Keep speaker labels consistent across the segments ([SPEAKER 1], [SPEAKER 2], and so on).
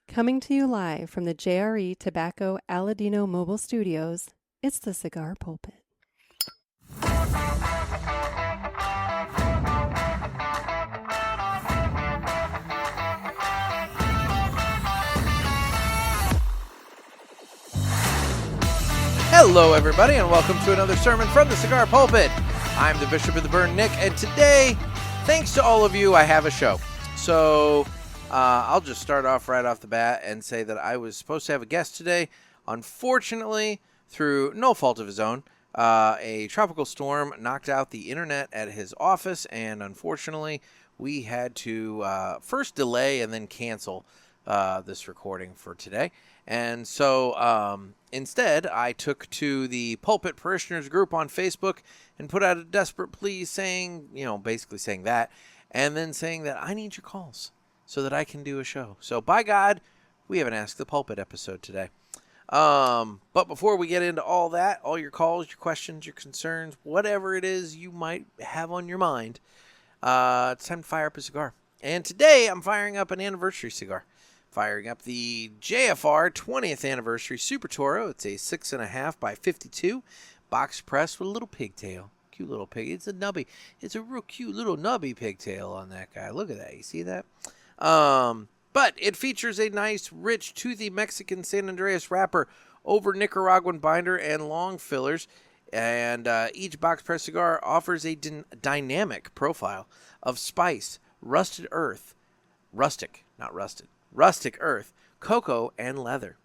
[SPEAKER 1] Coming to you live from the JRE Tobacco Aladino Mobile Studios, it's the Cigar Pulpit.
[SPEAKER 2] Hello, everybody, and welcome to another sermon from the Cigar Pulpit. I'm the Bishop of the Burn, Nick, and today, thanks to all of you, I have a show. So, I'll just start off right off the bat and say that I was supposed to have a guest today. Unfortunately, through no fault of his own, a tropical storm knocked out the internet at his office, and unfortunately, we had to first delay and then cancel this recording for today. And so instead, I took to the Pulpit Parishioners group on Facebook and put out a desperate plea saying, basically saying that, and then saying that I need your calls so that I can do a show. So by God, we have an Ask the Pulpit episode today. But before we get into all that, all your calls, your questions, your concerns, whatever it is you might have on your mind, it's time to fire up a cigar. And today I'm firing up an anniversary cigar. Firing up the JFR 20th Anniversary Super Toro. It's a 6.5 by 52 box press with a little pigtail. Cute little pig. It's a nubby. It's a real cute little nubby pigtail on that guy. Look at that. You see that? But it features a nice, rich, toothy Mexican San Andreas wrapper over Nicaraguan binder and long fillers. And each box press cigar offers a dynamic profile of spice, rustic earth, cocoa, and leather.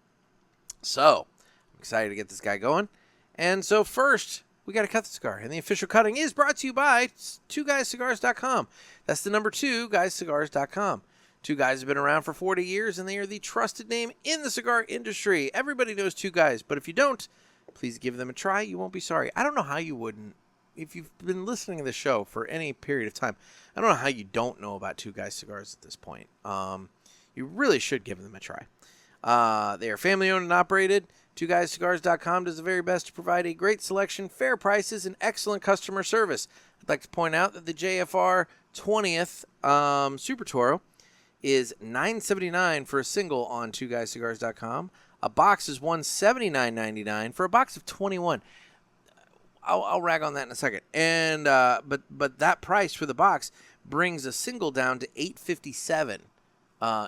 [SPEAKER 2] So, I'm excited to get this guy going. And so first, we got to cut the cigar. And the official cutting is brought to you by 2guyscigars.com. That's the number 2guyscigars.com. Two Guys have been around for 40 years, and they are the trusted name in the cigar industry. Everybody knows Two Guys, but if you don't, please give them a try. You won't be sorry. I don't know how you wouldn't. If you've been listening to the show for any period of time, I don't know how you don't know about Two Guys Cigars at this point. You really should give them a try. They are family-owned and operated. 2guyscigars.com does the very best to provide a great selection, fair prices, and excellent customer service. I'd like to point out that the JFR 20th Super Toro is $9.79 for a single on 2guyscigars.com. A box is $179.99 for a box of 21. I'll rag on that in a second. And but that price for the box brings a single down to $8.57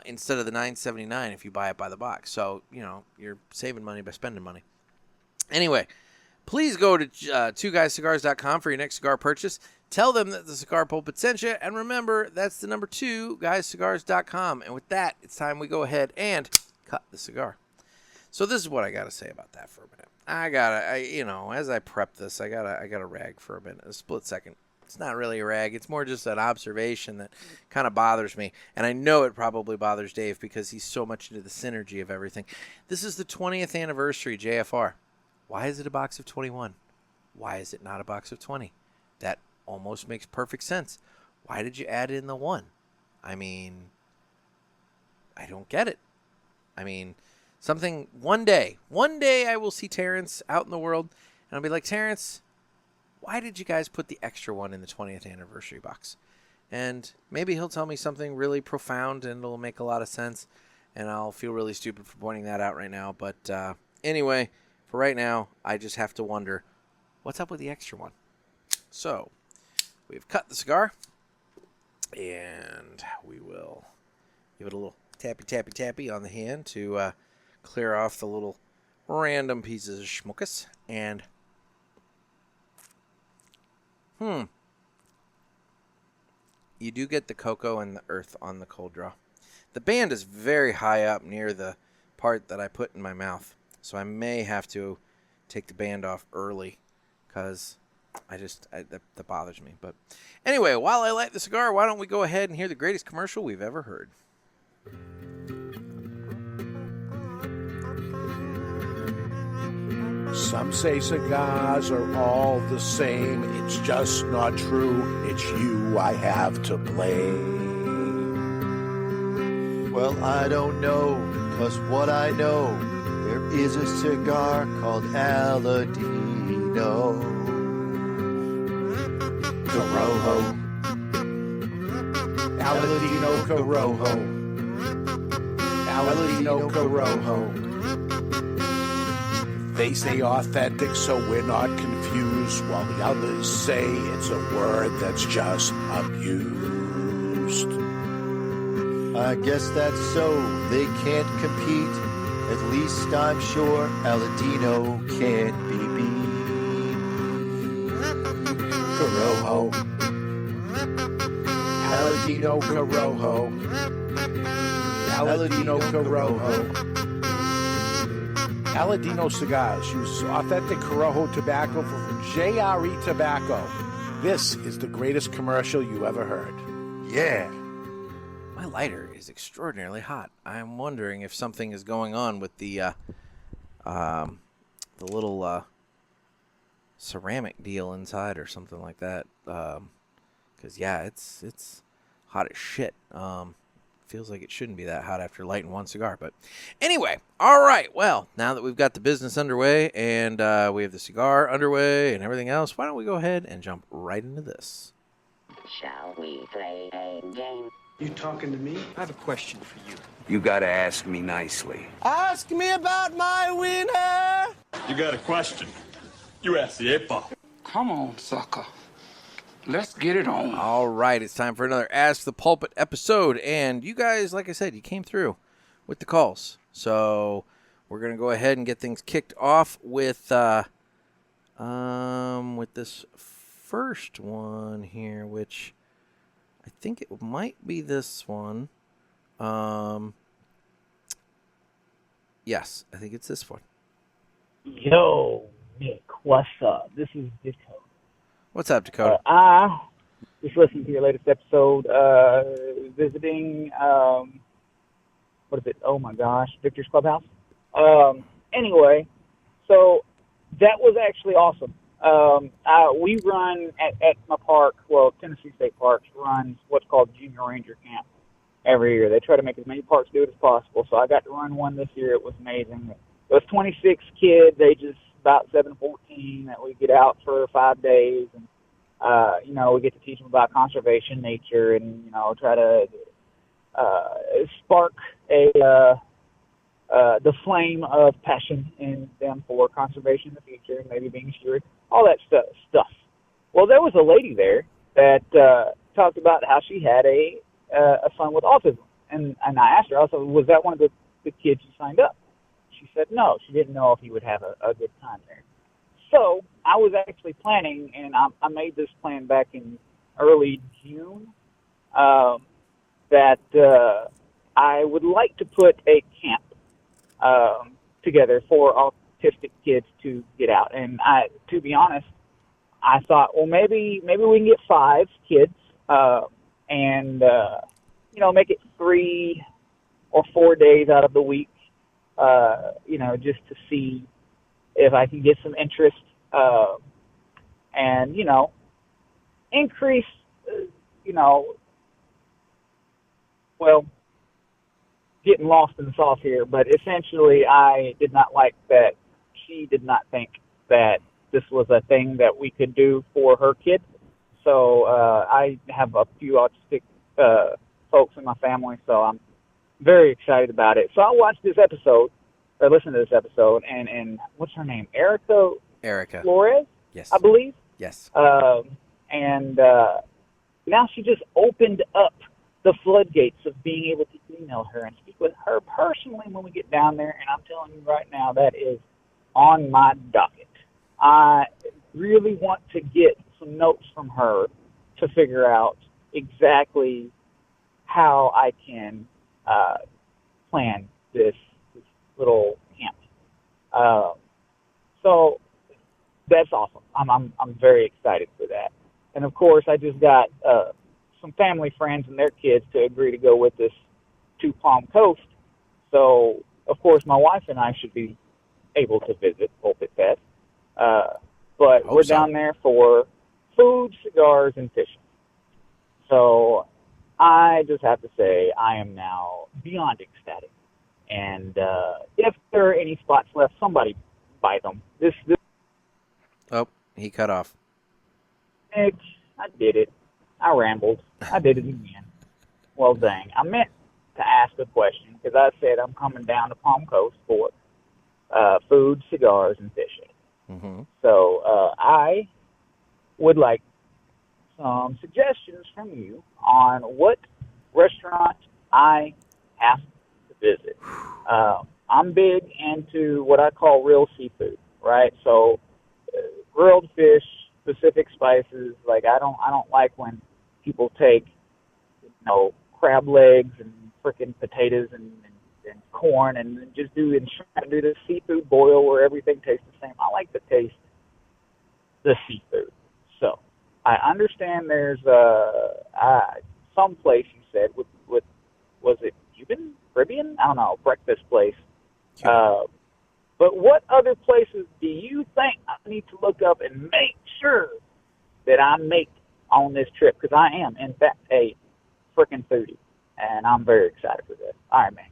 [SPEAKER 2] instead of the $9.79 if you buy it by the box. So you're saving money by spending money. Anyway, please go to 2guyscigars.com for your next cigar purchase. Tell them that the Cigar Pulpit sent you, and remember that's the number 2guyscigars.com. And with that, it's time we go ahead and cut the cigar. So this is what I got to say about that for a minute. As I prep this, I gotta rag for a minute, a split second. It's not really a rag. It's more just an observation that kind of bothers me. And I know it probably bothers Dave because he's so much into the synergy of everything. This is the 20th anniversary JFR. Why is it a box of 21? Why is it not a box of 20? That almost makes perfect sense. Why did you add in the 1? I mean, I don't get it. I mean, one day I will see Terrence out in the world, and I'll be like, Terrence, why did you guys put the extra 1 in the 20th anniversary box? And maybe he'll tell me something really profound, and it'll make a lot of sense, and I'll feel really stupid for pointing that out right now. But anyway, for right now, I just have to wonder, what's up with the extra 1? So, we've cut the cigar, and we will give it a little tappy on the hand to clear off the little random pieces of schmuckus. And you do get the cocoa and the earth on the cold draw. The band is very high up near the part that I put in my mouth, so I may have to take the band off early because that bothers me. But anyway, while I light the cigar, why don't we go ahead and hear the greatest commercial we've ever heard.
[SPEAKER 3] Some say cigars are all the same. It's just not true. It's you I have to blame.
[SPEAKER 4] Well, I don't know, 'cause what I know, there is a cigar called Aladino. Corojo.
[SPEAKER 3] Aladino Corojo. Aladino Corojo. They say authentic, so we're not confused, while the others say it's a word that's just abused.
[SPEAKER 4] I guess that's so. They can't compete. At least I'm sure Aladino can't be beat.
[SPEAKER 3] Corojo. Aladino Corojo. Aladino Corojo. Aladino Cigars use authentic Corojo tobacco from JRE Tobacco. This is the greatest commercial you ever heard.
[SPEAKER 4] Yeah.
[SPEAKER 2] My lighter is extraordinarily hot. I'm wondering if something is going on with the little ceramic deal inside or something like that. Because yeah, it's hot as shit. Feels like it shouldn't be that hot after lighting one cigar. But anyway, all right. Well, now that we've got the business underway and we have the cigar underway and everything else, why don't we go ahead and jump right into this?
[SPEAKER 5] Shall we play a game?
[SPEAKER 6] You talking to me? I have a question for you.
[SPEAKER 7] You gotta ask me nicely.
[SPEAKER 8] Ask me about my winner.
[SPEAKER 9] You got a question? You ask the 8-ball.
[SPEAKER 6] Come on, sucker. Let's get it on.
[SPEAKER 2] All right, it's time for another Ask the Pulpit episode. And you guys, like I said, you came through with the calls. So we're going to go ahead and get things kicked off with this first one here, which I think it might be this one. Yes, I think it's this one.
[SPEAKER 10] Yo, Nick, what's up? This is Dakota.
[SPEAKER 2] What's up, Dakota?
[SPEAKER 10] I just listened to your latest episode, visiting, what is it? Oh my gosh, Victor's Clubhouse. Anyway, so that was actually awesome. We run at my park, well, Tennessee State Parks runs what's called Junior Ranger Camp every year. They try to make as many parks do it as possible. So I got to run one this year. It was amazing. It was 26 kids, ages about 7 to 14, that we get out for 5 days. And, we get to teach them about conservation, nature, and, try to spark the flame of passion in them for conservation in the future and maybe being a steward, all that stuff. Well, there was a lady there that talked about how she had a son with autism. And I asked her, also, was that one of the kids you signed up? She said no. She didn't know if he would have a good time there. So I was actually planning, and I made this plan back in early June, that I would like to put a camp together for autistic kids to get out. And to be honest, I thought, well, maybe we can get 5 kids and make it 3 or 4 days out of the week, just to see if I can get some interest and, increase, getting lost in the sauce here. But essentially, I did not like that she did not think that this was a thing that we could do for her kid. So I have a few autistic folks in my family, so I'm very excited about it. So I watched this episode, or listened to this episode, and what's her name? Erica Flores?
[SPEAKER 2] Yes.
[SPEAKER 10] I believe?
[SPEAKER 2] Yes.
[SPEAKER 10] And now she just opened up the floodgates of being able to email her and speak with her personally when we get down there, and I'm telling you right now, that is on my docket. I really want to get some notes from her to figure out exactly how I can plan this little camp. So that's awesome. I'm very excited for that. And of course, I just got some family friends and their kids to agree to go with us to Palm Coast. So of course, my wife and I should be able to visit PulpitFest. But we're down there for food, cigars, and fishing. So I just have to say I am now beyond ecstatic. And if there are any spots left, somebody buy them. This.
[SPEAKER 2] Oh, he cut off.
[SPEAKER 10] I did it. I rambled. I did it again. Well, dang. I meant to ask a question because I said I'm coming down to Palm Coast for food, cigars, and fishing.
[SPEAKER 2] Mm-hmm.
[SPEAKER 10] So I would like some suggestions from you on what restaurant I have to visit. I'm big into what I call real seafood, right? So grilled fish, Pacific spices. Like I don't like when people take, crab legs and frickin' potatoes and corn and just do this seafood boil where everything tastes the same. I like to taste the seafood. So I understand there's some place you said with was it Cuban, Caribbean? I don't know, breakfast place. But what other places do you think I need to look up and make sure that I make on this trip? Because I am, in fact, a freaking foodie, and I'm very excited for this. All right, man.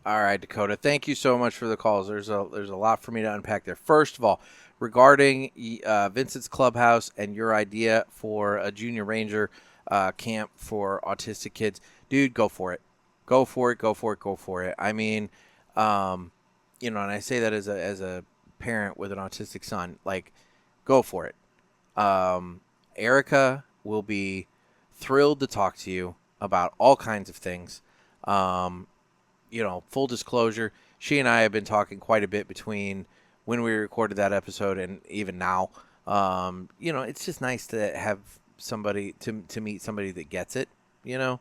[SPEAKER 2] All right, Dakota. Thank you so much for the calls. There's a lot for me to unpack there. First of all, regarding Vincent's Clubhouse and your idea for a junior ranger camp for autistic kids, dude, go for it. Go for it. I mean, and I say that as a parent with an autistic son, like, go for it. Erica will be thrilled to talk to you about all kinds of things. Full disclosure, she and I have been talking quite a bit between when we recorded that episode and even now. It's just nice to have somebody to meet somebody that gets it, and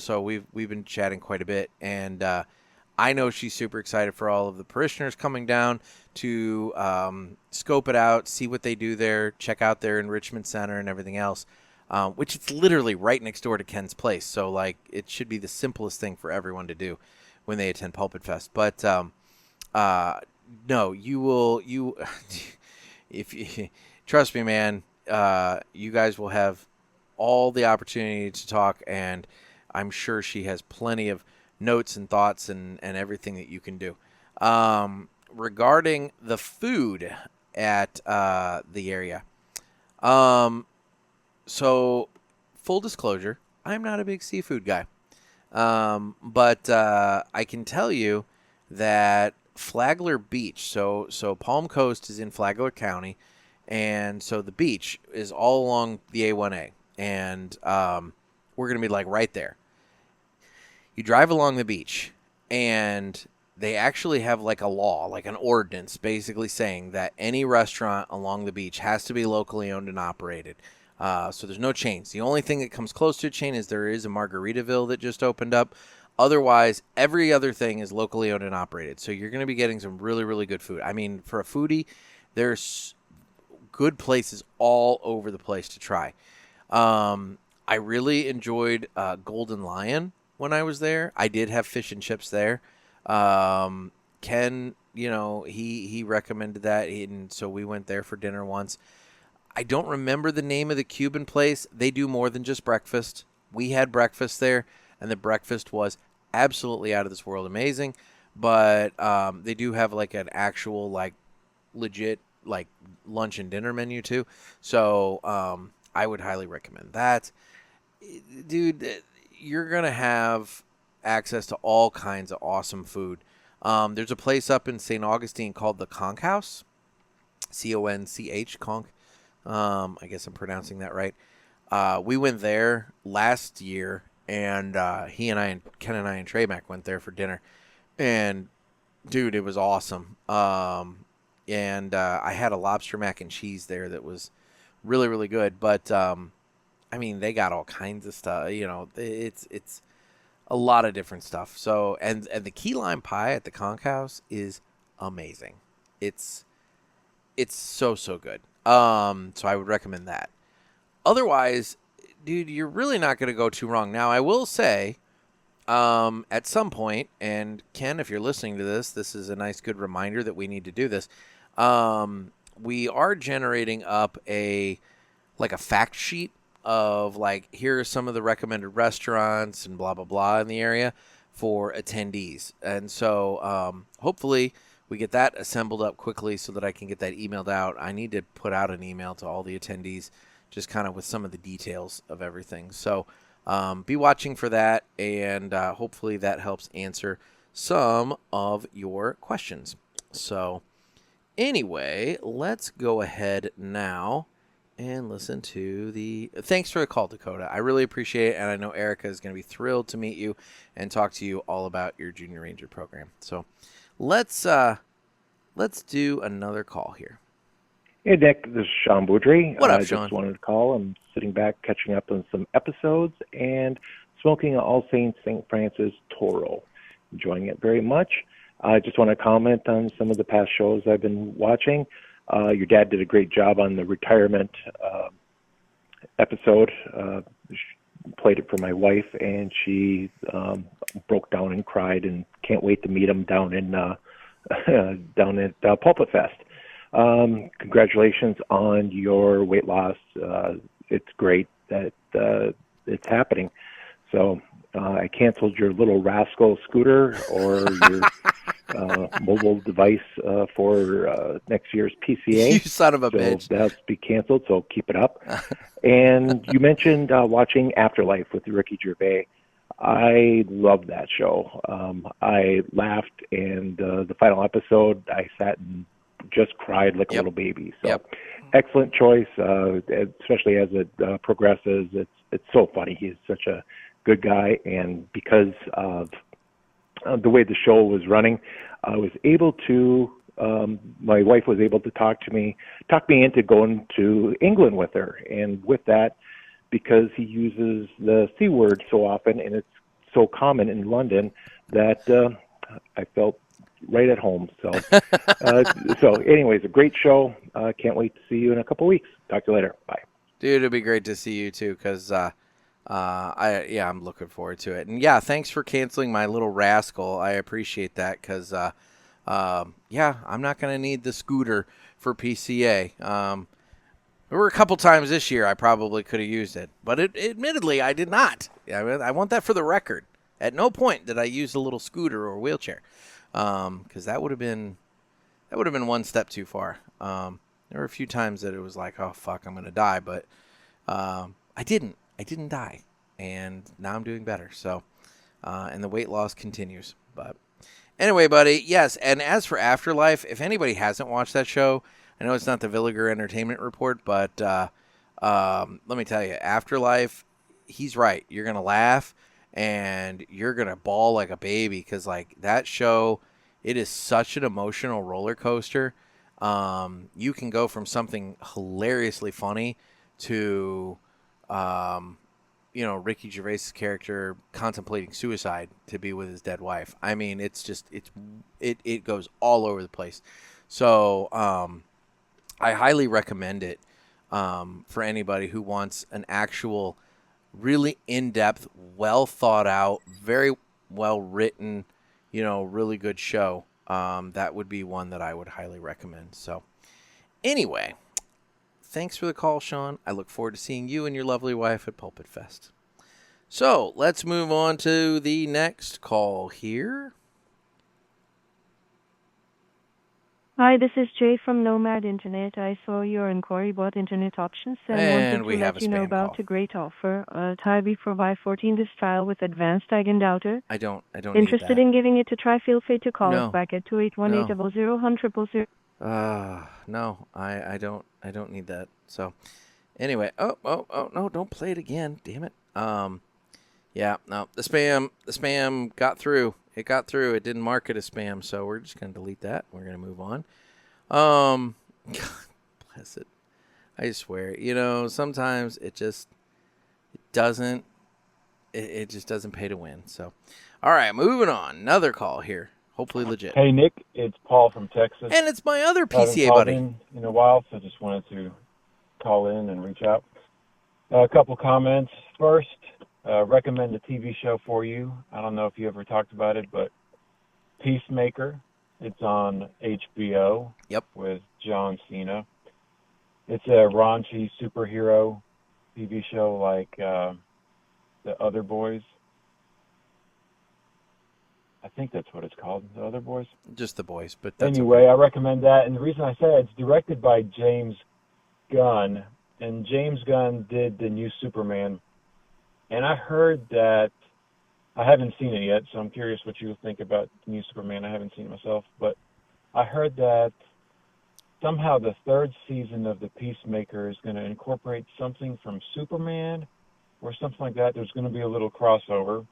[SPEAKER 2] so we've been chatting quite a bit, and I know she's super excited for all of the parishioners coming down to scope it out, see what they do there, check out their enrichment center and everything else. Which it's literally right next door to Ken's place. So, like, it should be the simplest thing for everyone to do when they attend PulpitFest. But, no, if you trust me, man, you guys will have all the opportunity to talk, and I'm sure she has plenty of notes and thoughts and everything that you can do. Regarding the food at the area, so, full disclosure, I'm not a big seafood guy. But I can tell you that Flagler Beach, so Palm Coast is in Flagler County, and so the beach is all along the A1A, and we're going to be, like, right there. You drive along the beach, and they actually have, like, a law, like an ordinance, basically saying that any restaurant along the beach has to be locally owned and operated. So there's no chains. The only thing that comes close to a chain is there is a Margaritaville that just opened up. Otherwise, every other thing is locally owned and operated. So you're going to be getting some really, really good food. I mean, for a foodie, there's good places all over the place to try. I really enjoyed Golden Lion when I was there. I did have fish and chips there. Ken, he recommended that, and so we went there for dinner once. I don't remember the name of the Cuban place. They do more than just breakfast. We had breakfast there, and the breakfast was absolutely out of this world amazing. But they do have, like, an actual, like, legit, like, lunch and dinner menu too. So I would highly recommend that. Dude, you're going to have access to all kinds of awesome food. There's a place up in St. Augustine called the Conch House. C-O-N-C-H, Conch. I guess I'm pronouncing that right. We went there last year, and Ken and I and Trey Mac went there for dinner, and dude, it was awesome. And I had a lobster mac and cheese there that was really, really good. But I mean, they got all kinds of stuff. It's a lot of different stuff. So and the key lime pie at the Conch House is amazing. It's so good. So I would recommend that. Otherwise, dude, you're really not going to go too wrong. Now, I will say, at some point, and Ken, if you're listening to this is a nice, good reminder that we need to do this. We are generating up a fact sheet of, like, here are some of the recommended restaurants and blah, blah, blah in the area for attendees. And so, hopefully we get that assembled up quickly so that I can get that emailed out. I need to put out an email to all the attendees just kind of with some of the details of everything. So be watching for that, and hopefully that helps answer some of your questions. So anyway, let's go ahead now and listen to the... Thanks for the call, Dakota. I really appreciate it, and I know Erica is going to be thrilled to meet you and talk to you all about your Junior Ranger program. So let's do another call here.
[SPEAKER 11] Hey, Nick. This is Sean Boudry.
[SPEAKER 2] What up,
[SPEAKER 11] I
[SPEAKER 2] Sean?
[SPEAKER 11] just wanted to call. I'm sitting back, catching up on some episodes, and smoking an All Saints St. Francis Toro. Enjoying it very much. I just want to comment on some of the past shows I've been watching. Your dad did a great job on the retirement episode. Played it for my wife, and she broke down and cried, and can't wait to meet him down at PulpitFest. Congratulations on your weight loss. It's great that it's happening. So I canceled your little rascal scooter or your mobile device for next year's PCA.
[SPEAKER 2] You son of a bitch.
[SPEAKER 11] That's be canceled, so keep it up. And you mentioned watching Afterlife with Ricky Gervais. I love that show. I laughed, and the final episode, I sat and just cried like a little baby. So excellent choice, especially as it progresses. It's so funny. He's such a good guy, and because of the way the show was running, I was able to, my wife was able to talk me into going to England with her. And with that, because he uses the C word so often, and it's so common in London, that I felt right at home. So, so anyways, a great show. Can't wait to see you in a couple weeks. Talk to you later. Bye.
[SPEAKER 2] Dude, it'd be great to see you too, because I'm looking forward to it. And yeah, thanks for canceling my little rascal. I appreciate that, because I'm not going to need the scooter for PCA. There were a couple times this year I probably could have used it, but admittedly I did not. I want that for the record. At no point did I use a little scooter or wheelchair, because that would have been one step too far. There were a few times that it was like, oh fuck, I'm gonna die, but I didn't die, and now I'm doing better. So, and the weight loss continues. But anyway, buddy, yes. And as for Afterlife, if anybody hasn't watched that show, I know it's not the Villiger Entertainment Report, but let me tell you, Afterlife, he's right. You're going to laugh, and you're going to bawl like a baby, because like that show, it is such an emotional roller coaster. You can go from something hilariously funny to, Ricky Gervais' character contemplating suicide to be with his dead wife. I mean, it goes all over the place. So, I highly recommend it for anybody who wants an actual, really in-depth, well thought out, very well written, really good show. That would be one that I would highly recommend. So anyway, thanks for the call, Sean. I look forward to seeing you and your lovely wife at PulpitFest. So let's move on to the next call here.
[SPEAKER 12] Hi, this is Jay from Nomad Internet. I saw your inquiry about internet options and wanted to let you know about a great offer. Tybee provide 14-disc file with advanced tag and outer.
[SPEAKER 2] I don't
[SPEAKER 12] Interested
[SPEAKER 2] need that.
[SPEAKER 12] in giving it a try? Feel free to call
[SPEAKER 2] No.
[SPEAKER 12] us back at 281-800-0000.
[SPEAKER 2] No, I don't need that. So anyway, oh no, don't play it again. Damn it. Yeah, no, the spam got through. It got through. It didn't mark it as spam, so we're just going to delete that. We're going to move on. God bless it. I swear, sometimes it just doesn't pay to win. So, all right, moving on. Another call here. Hopefully legit.
[SPEAKER 13] Hey, Nick, it's Paul from Texas.
[SPEAKER 2] And it's my other
[SPEAKER 13] I haven't
[SPEAKER 2] PCA
[SPEAKER 13] called
[SPEAKER 2] buddy.
[SPEAKER 13] in a while, so just wanted to call in and reach out. A couple comments. First, recommend a TV show for you. I don't know if you ever talked about it, but Peacemaker. It's on HBO.
[SPEAKER 2] Yep.
[SPEAKER 13] With John Cena. It's a raunchy superhero TV show like The Other Boys. I think that's what it's called, The Other Boys.
[SPEAKER 2] Just The Boys, but that's
[SPEAKER 13] anyway, I recommend that. And the reason I say it's directed by James Gunn. And James Gunn did the new Superman And I heard that, I haven't seen it yet, so I'm curious what you think about the new Superman. I haven't seen it myself, but I heard that somehow the third season of The Peacemaker is going to incorporate something from Superman or something like that. There's going to be a little crossover.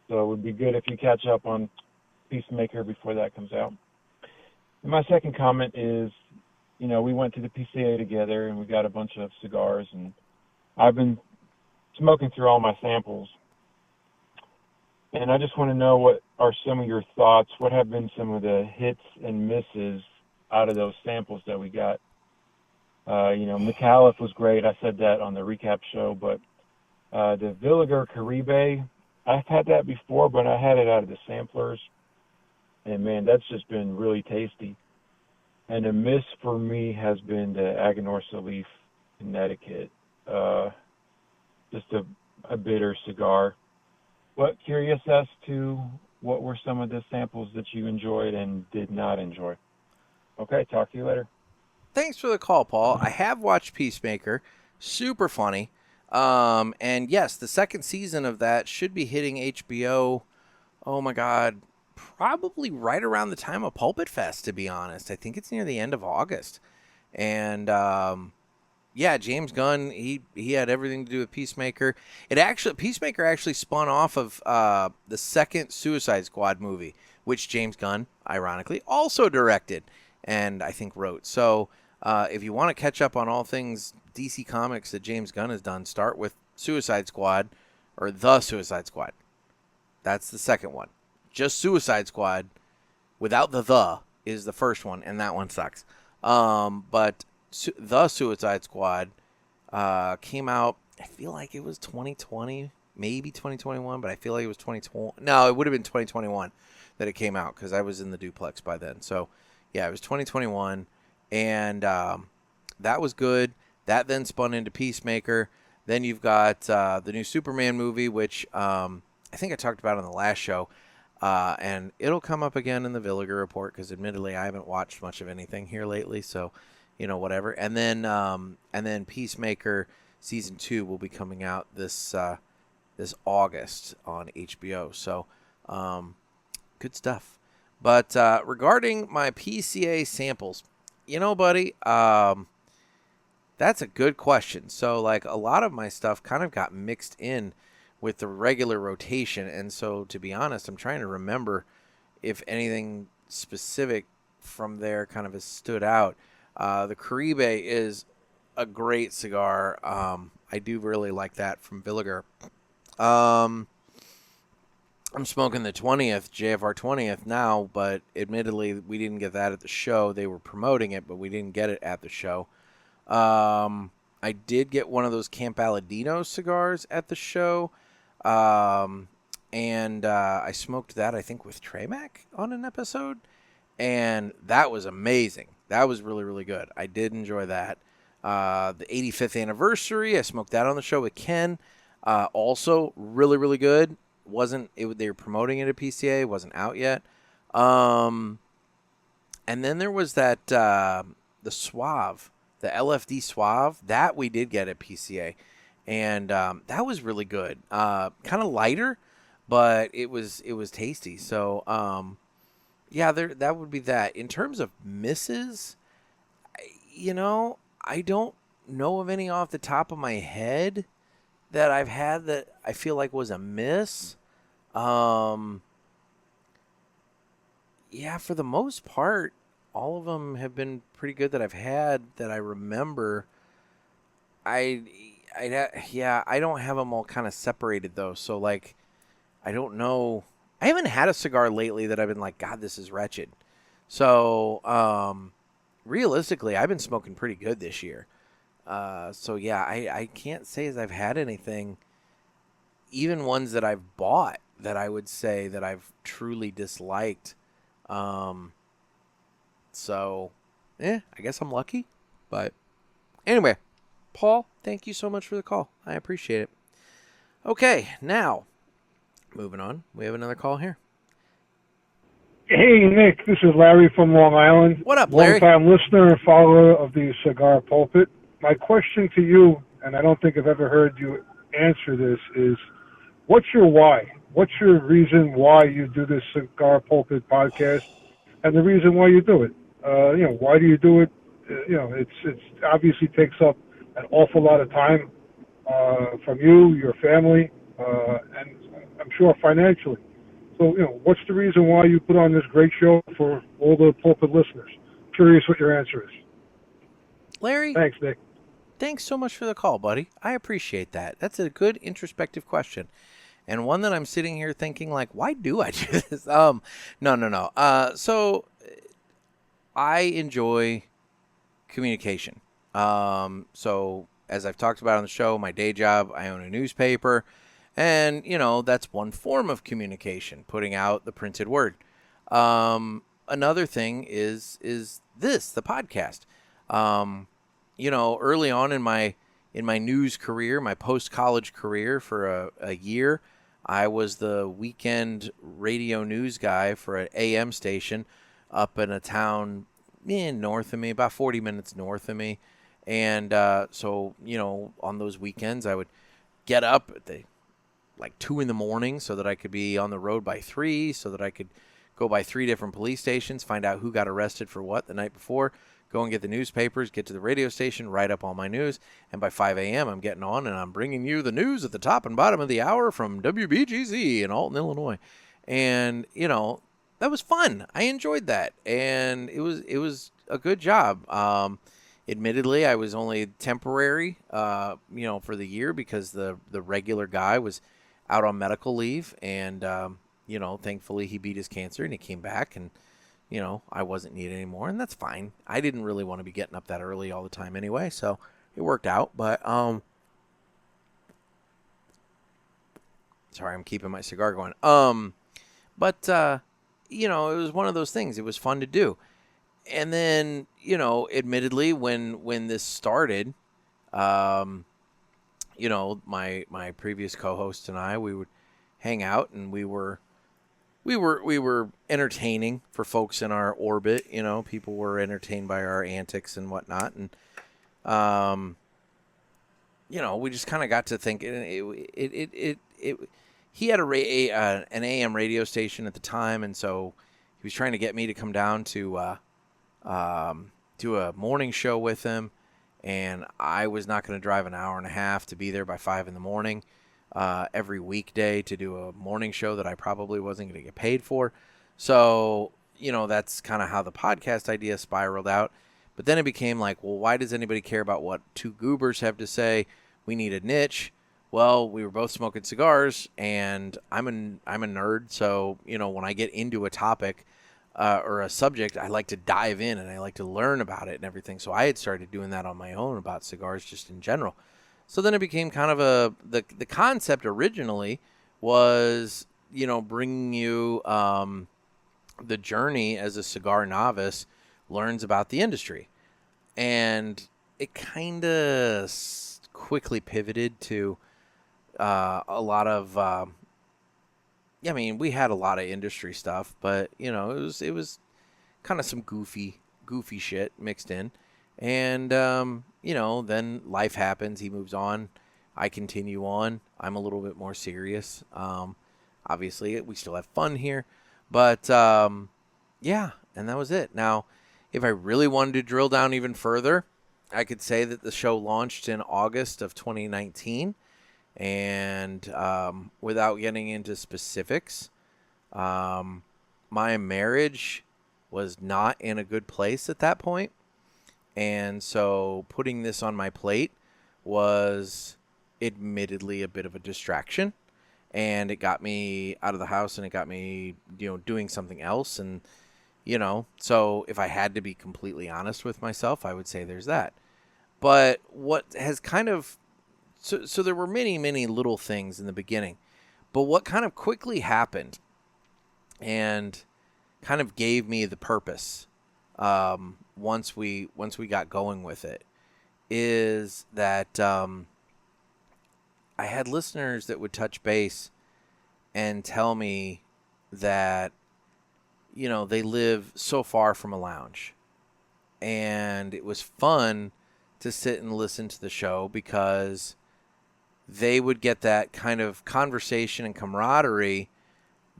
[SPEAKER 13] So it would be good if you catch up on Peacemaker before that comes out. And my second comment is, you know, we went to the PCA together and we got a bunch of cigars, and I've been smoking through all my samples. And I just want to know, what are some of your thoughts? What have been some of the hits and misses out of those samples that we got? You know, McAuliffe was great. I said that on the recap show, but the Villiger Caribe, I've had that before, but I had it out of the samplers. And man, that's just been really tasty. And a miss for me has been the Aganorsa Leaf Connecticut. Just a bitter cigar. But curious as to what were some of the samples that you enjoyed and did not enjoy. Okay, talk to you later.
[SPEAKER 2] Thanks for the call, Paul. I have watched Peacemaker. Super funny. And yes, the second season of that should be hitting HBO. Oh my God. Probably right around the time of PulpitFest, to be honest. I think it's near the end of August. And yeah, James Gunn, he had everything to do with Peacemaker. Peacemaker actually spun off of the second Suicide Squad movie, which James Gunn, ironically, also directed and I think wrote. So if you want to catch up on all things DC Comics that James Gunn has done, start with Suicide Squad, or The Suicide Squad. That's the second one. Just Suicide Squad without the is the first one, and that one sucks. But The Suicide Squad came out, I feel like it was 2020, maybe 2021, but I feel like it was 2020. No, it would have been 2021 that it came out, because I was in the duplex by then. So, yeah, it was 2021, and that was good. That then spun into Peacemaker. Then you've got the new Superman movie, which I think I talked about on the last show. And it'll come up again in the Villiger Report, because admittedly I haven't watched much of anything here lately, so you know, whatever. And then Peacemaker season 2 will be coming out this August on HBO. So good stuff. But regarding my PCA samples, you know, buddy, that's a good question. So like a lot of my stuff kind of got mixed in with the regular rotation, and so to be honest, I'm trying to remember if anything specific from there kind of has stood out. The Caribe is a great cigar. I do really like that from Villiger. I'm smoking the 20th, JFR 20th now, but admittedly we didn't get that at the show. They were promoting it, but we didn't get it at the show. I did get one of those Camp Aladino cigars at the show. And I smoked that, I think, with Tremac on an episode, and that was amazing. That was really, really good. I did enjoy that. The 85th anniversary, I smoked that on the show with Ken. Also really, really good. They were promoting it at PCA, wasn't out yet. And then there was that, the Suave, the LFD Suave, that we did get at PCA. And that was really good. Kind of lighter, but it was tasty. So, yeah, that would be that. In terms of misses, you know, I don't know of any off the top of my head that I've had that I feel like was a miss. Yeah, for the most part, all of them have been pretty good that I've had that I remember. I don't have them all kind of separated, though. So, like, I don't know. I haven't had a cigar lately that I've been like, God, this is wretched. So, realistically, I've been smoking pretty good this year. So, yeah, I can't say as I've had anything, even ones that I've bought, that I would say that I've truly disliked. So, I guess I'm lucky. But anyway, Paul, thank you so much for the call. I appreciate it. Okay, now, moving on. We have another call here.
[SPEAKER 14] Hey, Nick. This is Larry from Long Island.
[SPEAKER 2] What up, Larry?
[SPEAKER 14] Long-time listener and follower of the Cigar Pulpit. My question to you, and I don't think I've ever heard you answer this, is what's your why? What's your reason why you do this Cigar Pulpit podcast, and the reason why you do it? Why do you do it? It's obviously takes up an awful lot of time from you, your family, and I'm sure financially. So, what's the reason why you put on this great show for all the pulpit listeners? Curious what your answer is.
[SPEAKER 2] Larry?
[SPEAKER 14] Thanks, Nick.
[SPEAKER 2] Thanks so much for the call, buddy. I appreciate that. That's a good introspective question. And one that I'm sitting here thinking, like, why do I do this? No. So I enjoy communication. So as I've talked about on the show, my day job, I own a newspaper. And, that's one form of communication, putting out the printed word. Another thing is this, the podcast. Early on in my news career, my post-college career for a year, I was the weekend radio news guy for an AM station up in a town north of me, about 40 minutes north of me. And so, on those weekends, I would get up at 2 a.m. so that I could be on the road by 3, so that I could go by 3 different police stations, find out who got arrested for what the night before, go and get the newspapers, get to the radio station, write up all my news, and by 5 a.m. I'm getting on and I'm bringing you the news at the top and bottom of the hour from WBGZ in Alton, Illinois. And, that was fun. I enjoyed that, and it was a good job. Admittedly, I was only temporary, for the year because the regular guy was out on medical leave, and, thankfully he beat his cancer and he came back, and, I wasn't needed anymore, and that's fine. I didn't really want to be getting up that early all the time anyway, so it worked out. But, sorry, I'm keeping my cigar going. It was one of those things. It was fun to do. And then, admittedly, when this started, my previous co-host and I, we would hang out, and we were entertaining for folks in our orbit. People were entertained by our antics and whatnot, and we just kind of got to thinking. He had an AM radio station at the time, and so he was trying to get me to come down to do a morning show with him, and I was not going to drive an hour and a half to be there by 5 a.m. Every weekday to do a morning show that I probably wasn't going to get paid for. So, that's kind of how the podcast idea spiraled out. But then it became like, well, why does anybody care about what two goobers have to say? We need a niche. Well, we were both smoking cigars, and I'm a nerd. So, when I get into a topic or a subject, I like to dive in and I like to learn about it and everything. So I had started doing that on my own about cigars just in general. So then it became kind of the concept originally was, bringing you the journey as a cigar novice learns about the industry. And it kind of quickly pivoted to a lot of, we had a lot of industry stuff, but, it was kind of some goofy shit mixed in. And, then life happens. He moves on. I continue on. I'm a little bit more serious. Obviously, we still have fun here. But, and that was it. Now, if I really wanted to drill down even further, I could say that the show launched in August of 2019. And without getting into specifics, my marriage was not in a good place at that point. And so putting this on my plate was admittedly a bit of a distraction. And it got me out of the house, and it got me, doing something else. And, so if I had to be completely honest with myself, I would say there's that. But what has kind of... So there were many, many little things in the beginning. But what kind of quickly happened and kind of gave me the purpose once we got going with it is that I had listeners that would touch base and tell me that, they live so far from a lounge. And it was fun to sit and listen to the show because they would get that kind of conversation and camaraderie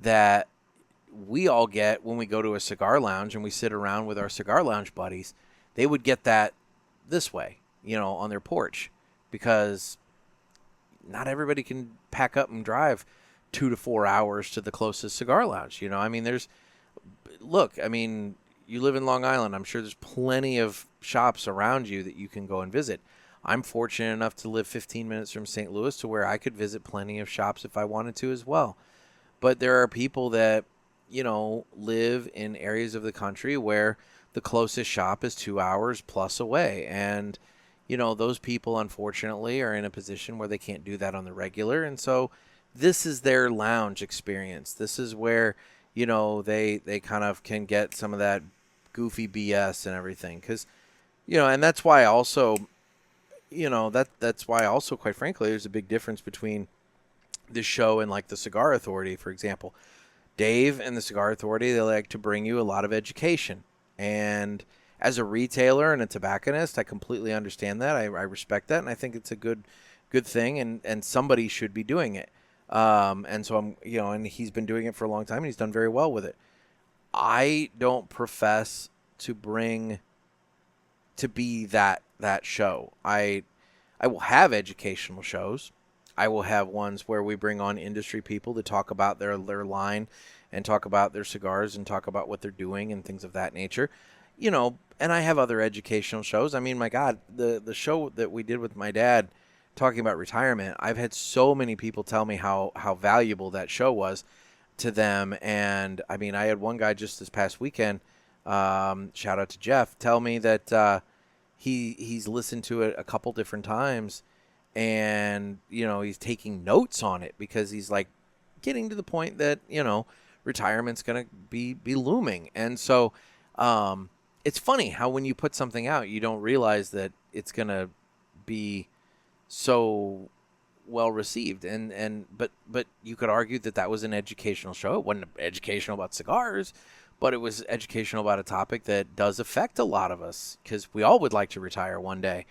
[SPEAKER 2] that we all get when we go to a cigar lounge and we sit around with our cigar lounge buddies. They would get that this way, on their porch, because not everybody can pack up and drive 2 to 4 hours to the closest cigar lounge. You live in Long Island. I'm sure there's plenty of shops around you that you can go and visit. I'm fortunate enough to live 15 minutes from St. Louis to where I could visit plenty of shops if I wanted to as well. But there are people that, live in areas of the country where the closest shop is 2 hours plus away. And, those people, unfortunately, are in a position where they can't do that on the regular. And so this is their lounge experience. This is where, they kind of can get some of that goofy BS and everything. Because, and that's why also, that's why also, quite frankly, there's a big difference between this show and like the Cigar Authority, for example. Dave and the Cigar Authority, they like to bring you a lot of education. And as a retailer and a tobacconist, I completely understand that. I respect that, and I think it's a good thing, and somebody should be doing it. And so I'm, and he's been doing it for a long time, and he's done very well with it. I don't profess to be that show. I will have educational shows. I will have ones where we bring on industry people to talk about their line and talk about their cigars and talk about what they're doing and things of that nature. And I have other educational shows. I mean, my God, the show that we did with my dad talking about retirement, I've had so many people tell me how valuable that show was to them. And I mean, I had one guy just this past weekend, shout out to Jeff, tell me that he's listened to it a couple different times. And, he's taking notes on it because he's like getting to the point that, retirement's going to be looming. And so it's funny how when you put something out, you don't realize that it's going to be so well received. But you could argue that was an educational show. It wasn't educational about cigars, but it was educational about a topic that does affect a lot of us because we all would like to retire one day.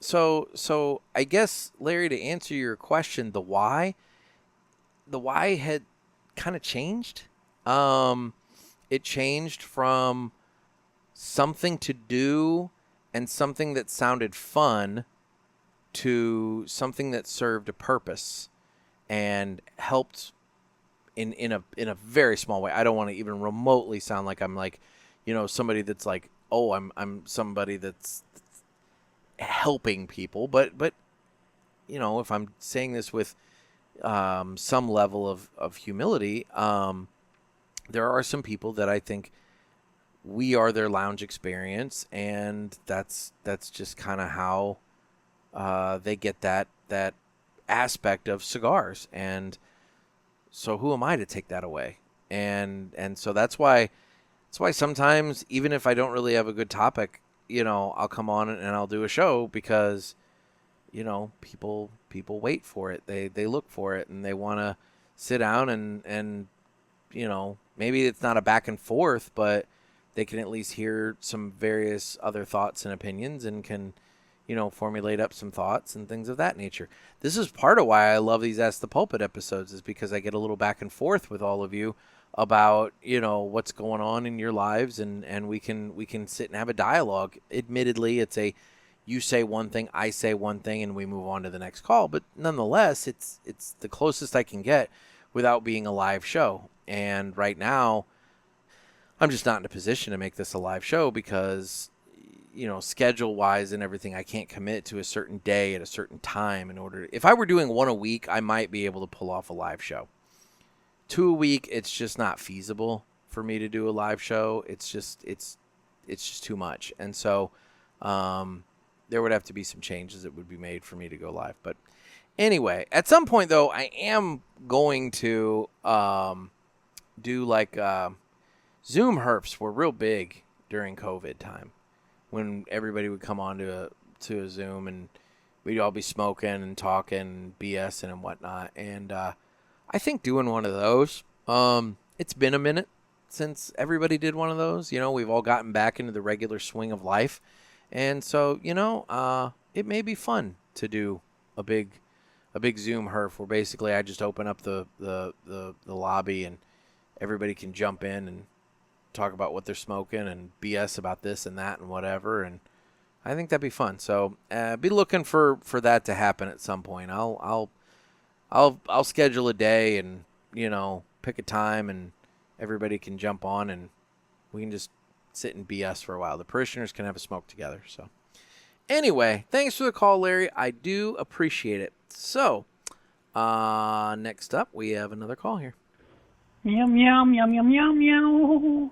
[SPEAKER 2] So I guess, Larry, to answer your question, the why had kind of changed. It changed from something to do and something that sounded fun to something that served a purpose and helped in a very small way. I don't want to even remotely sound like I'm like, somebody that's like, oh, I'm somebody that's helping people, but if I'm saying this with some level of humility, there are some people that I think we are their lounge experience, and that's just kind of how they get that aspect of cigars. And so who am I to take that away? And so that's why sometimes, even if I don't really have a good topic, I'll come on and I'll do a show because, people wait for it. They look for it and they want to sit down and maybe it's not a back and forth, but they can at least hear some various other thoughts and opinions and can, formulate up some thoughts and things of that nature. This is part of why I love these Ask the Pulpit episodes, is because I get a little back and forth with all of you about, what's going on in your lives, and we can sit and have a dialogue. Admittedly, it's you say one thing, I say one thing, and we move on to the next call. But nonetheless, it's the closest I can get without being a live show. And right now, I'm just not in a position to make this a live show because, schedule-wise and everything, I can't commit to a certain day at a certain time if I were doing one a week, I might be able to pull off a live show. 2 a week, it's just not feasible for me to do a live show. It's just too much. And so there would have to be some changes that would be made for me to go live. But anyway, at some point, though, I am going to do like Zoom herps were real big during COVID time when everybody would come on to a Zoom and we'd all be smoking and talking, BSing and whatnot. And I think doing one of those, it's been a minute since everybody did one of those. We've all gotten back into the regular swing of life. And so, it may be fun to do a big Zoom herf where basically I just open up the lobby and everybody can jump in and talk about what they're smoking and BS about this and that and whatever. And I think that'd be fun. So be looking for that to happen at some point. I'll schedule a day and, pick a time and everybody can jump on and we can just sit and BS for a while. The parishioners can have a smoke together. So anyway, thanks for the call, Larry. I do appreciate it. So next up, we have another call here.
[SPEAKER 15] Meow, meow, meow, meow, meow, meow.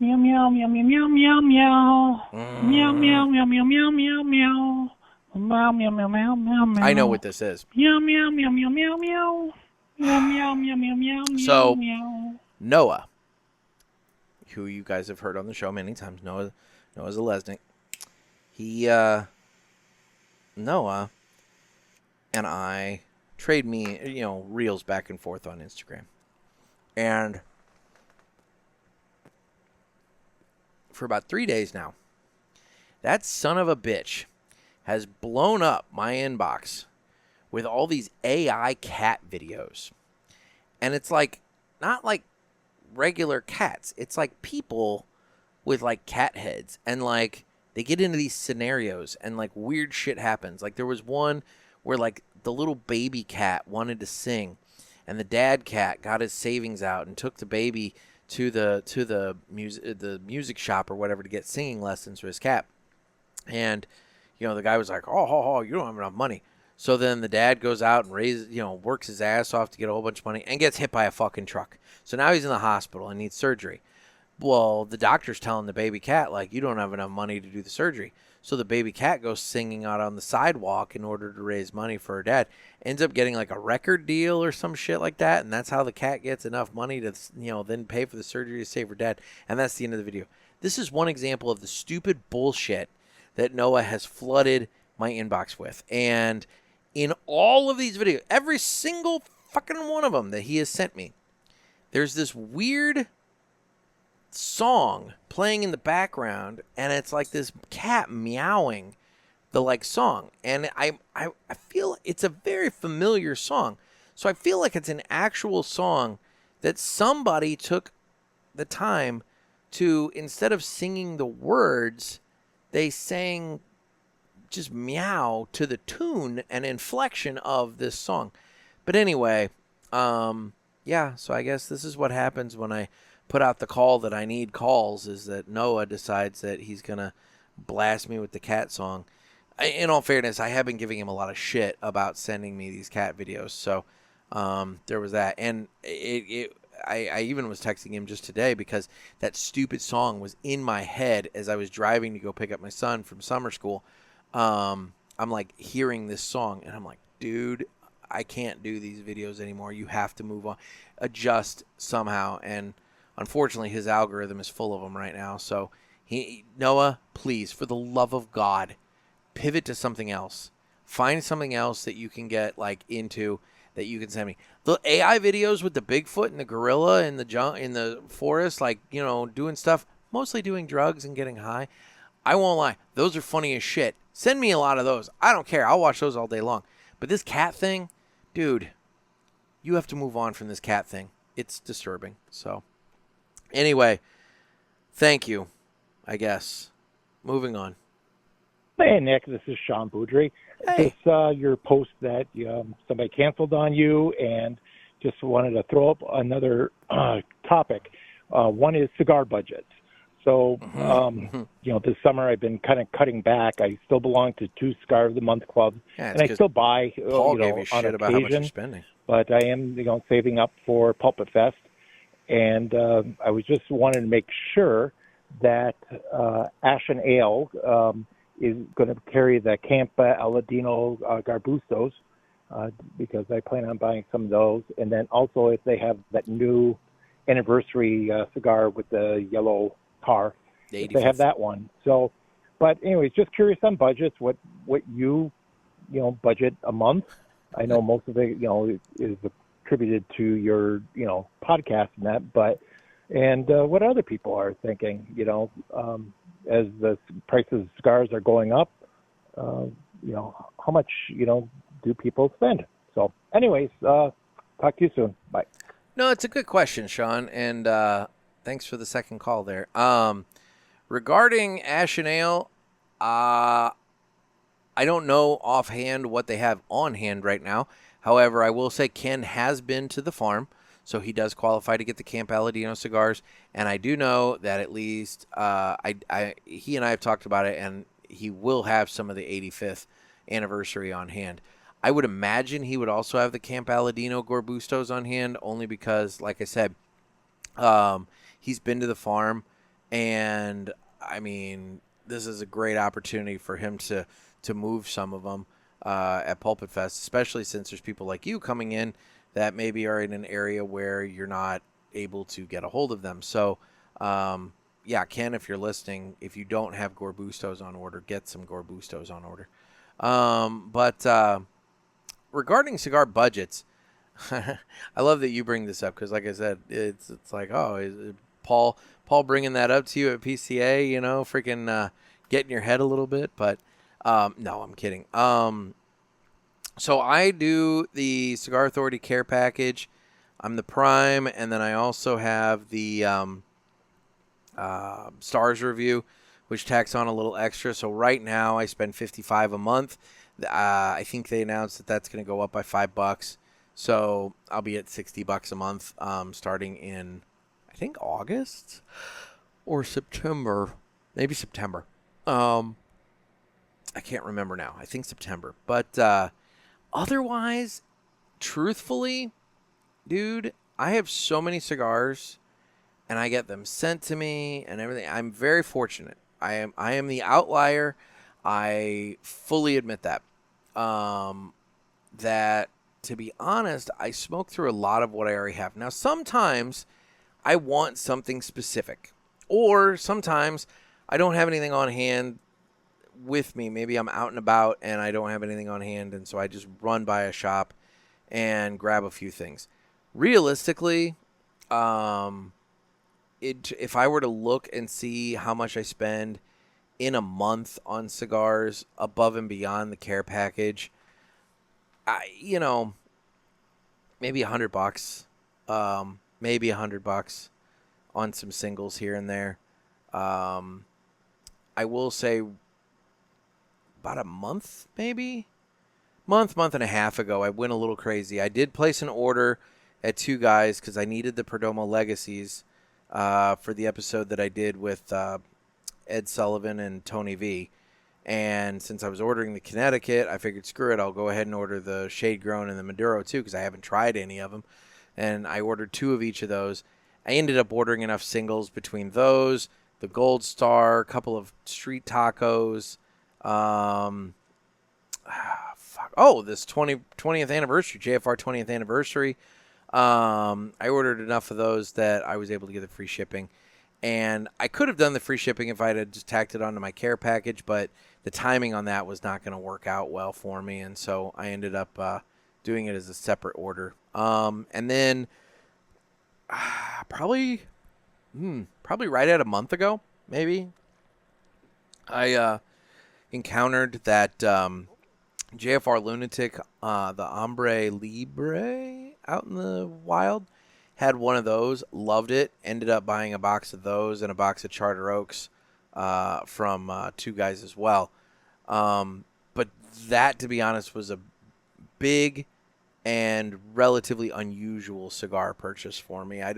[SPEAKER 15] Meow, meow, meow, meow, meow, meow, meow. Meow, meow, meow, meow, meow, meow, meow. Meow, meow, meow, meow, meow, meow.
[SPEAKER 2] I know what this is.
[SPEAKER 15] Meow, meow, meow, meow, meow, meow. Meow, meow, meow, meow, meow,
[SPEAKER 2] So,
[SPEAKER 15] meow.
[SPEAKER 2] Noah, who you guys have heard on the show many times, Noah's a Lesnick. Noah and I trade reels back and forth on Instagram. And for about 3 days now, that son of a bitch has blown up my inbox with all these AI cat videos. And it's like, not like regular cats. It's like people with like cat heads. And like, they get into these scenarios and like weird shit happens. Like there was one where like the little baby cat wanted to sing. And the dad cat got his savings out and took the baby to the music shop or whatever to get singing lessons for his cat. And, the guy was like, oh, you don't have enough money. So then the dad goes out and works his ass off to get a whole bunch of money and gets hit by a fucking truck. So now he's in the hospital and needs surgery. Well, the doctor's telling the baby cat, like, you don't have enough money to do the surgery. So the baby cat goes singing out on the sidewalk in order to raise money for her dad. Ends up getting like a record deal or some shit like that. And that's how the cat gets enough money to, then pay for the surgery to save her dad. And that's the end of the video. This is one example of the stupid bullshit that Noah has flooded my inbox with. And in all of these videos, every single fucking one of them that he has sent me, there's this weird song playing in the background, and it's like this cat meowing the like song. And I feel it's a very familiar song. So I feel like it's an actual song that somebody took the time to, instead of singing the words, they sang just meow to the tune and inflection of this song. But anyway, so I guess this is what happens when I put out the call that I need calls, is that Noah decides that he's going to blast me with the cat song. In all fairness, I have been giving him a lot of shit about sending me these cat videos. So there was that. And I even was texting him just today because that stupid song was in my head as I was driving to go pick up my son from summer school. I'm like hearing this song and I'm like, dude, I can't do these videos anymore. You have to move on, adjust somehow. And unfortunately, his algorithm is full of them right now. So Noah, please, for the love of God, pivot to something else. Find something else that you can get like into, that you can send me. The AI videos with the Bigfoot and the gorilla in the forest, like, doing stuff, mostly doing drugs and getting high. I won't lie. Those are funny as shit. Send me a lot of those. I don't care. I'll watch those all day long. But this cat thing, dude, you have to move on from this cat thing. It's disturbing. So anyway, thank you, I guess. Moving on.
[SPEAKER 11] Hey, Nick, this is Sean Boudry.
[SPEAKER 2] Hey.
[SPEAKER 11] Just your post that somebody canceled on you, and just wanted to throw up another topic. One is cigar budgets. So, this summer I've been kind of cutting back. I still belong to 2 Cigar of the Month clubs, and I still buy
[SPEAKER 2] Paul gave you
[SPEAKER 11] on
[SPEAKER 2] shit
[SPEAKER 11] occasion,
[SPEAKER 2] about how much you're spending.
[SPEAKER 11] But I am saving up for PulpitFest, and I was just wanting to make sure that Ashen Ale is going to carry the Campa Aladino Garbustos, because I plan on buying some of those. And then also if they have that new anniversary cigar with the yellow tar, if they have that one. So, but anyways, just curious on budgets, what you budget a month. I know most of it, is attributed to your, podcast and that, but, and what other people are thinking, as the prices of cigars are going up, how much, do people spend? So, anyways, talk to you soon. Bye.
[SPEAKER 2] No, it's a good question, Sean, and thanks for the second call there. Regarding Ash and Ale, I don't know offhand what they have on hand right now. However, I will say Ken has been to the farm, so he does qualify to get the Camp Aladino cigars. And I do know that at least he and I have talked about it, and he will have some of the 85th anniversary on hand. I would imagine he would also have the Camp Aladino Gorbustos on hand, only because, like I said, he's been to the farm, and I mean, this is a great opportunity for him to move some of them at PulpitFest, especially since there's people like you coming in that maybe are in an area where you're not able to get a hold of them. So, yeah, Ken, if you're listening, if you don't have Gorbustos on order, get some Gorbustos on order. But regarding cigar budgets, I love that you bring this up because, like I said, it's like, oh, is Paul bringing that up to you at PCA? You know, freaking getting your head a little bit. But no, I'm kidding. So I do the Cigar Authority Care Package. I'm the Prime, and then I also have the Stars Review, which tacks on a little extra. So right now I spend $55 a month. I think they announced that that's going to go up by $5. So I'll be at $60 a month starting in, I think, August or September. Maybe September. I can't remember now. I think September. But otherwise, truthfully, dude, I have so many cigars, and I get them sent to me and everything. I'm very fortunate. I am the outlier. I fully admit that. That, to be honest, I smoke through a lot of what I already have. Now, sometimes I want something specific, or sometimes I don't have anything on hand with me. Maybe I'm out and about and I don't have anything on hand, and so I just run by a shop and grab a few things. Realistically, if I were to look and see how much I spend in a month on cigars above and beyond the care package, maybe $100, maybe $100 on some singles here and there. I will say about a month, maybe month and a half ago, I went a little crazy. I did place an order at Two Guys because I needed the Perdomo Legacies for the episode that I did with Ed Sullivan and Tony V. And since I was ordering the Connecticut, I figured, screw it, I'll go ahead and order the Shade Grown and the Maduro too, because I haven't tried any of them. And I ordered 2 of each of those. I ended up ordering enough singles between those, the Gold Star, a couple of street tacos. This 20th anniversary, JFR 20th anniversary. I ordered enough of those that I was able to get the free shipping. And I could have done the free shipping if I had just tacked it onto my care package, but the timing on that was not going to work out well for me, and so I ended up doing it as a separate order. And then probably right at a month ago, maybe, I encountered that JFR Lunatic, the Hombre Libre out in the wild. Had one of those, loved it, ended up buying a box of those and a box of Charter Oaks from Two Guys as well. But that, to be honest, was a big and relatively unusual cigar purchase for me. I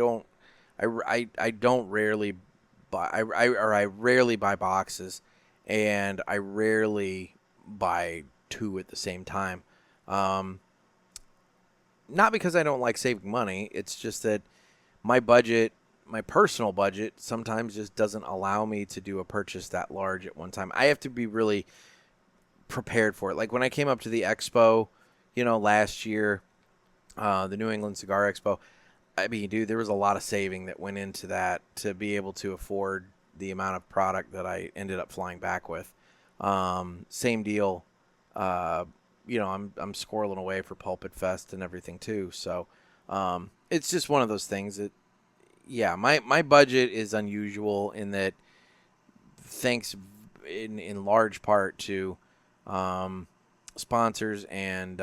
[SPEAKER 2] rarely buy boxes, and I rarely buy 2 at the same time. Not because I don't like saving money. It's just that my budget, my personal budget, sometimes just doesn't allow me to do a purchase that large at one time. I have to be really prepared for it. Like when I came up to the expo, last year, the New England Cigar Expo, I mean, dude, there was a lot of saving that went into that to be able to afford the amount of product that I ended up flying back with. Same deal. I'm squirreling away for PulpitFest and everything too. So it's just one of those things that, yeah, my budget is unusual in that, thanks in large part to sponsors and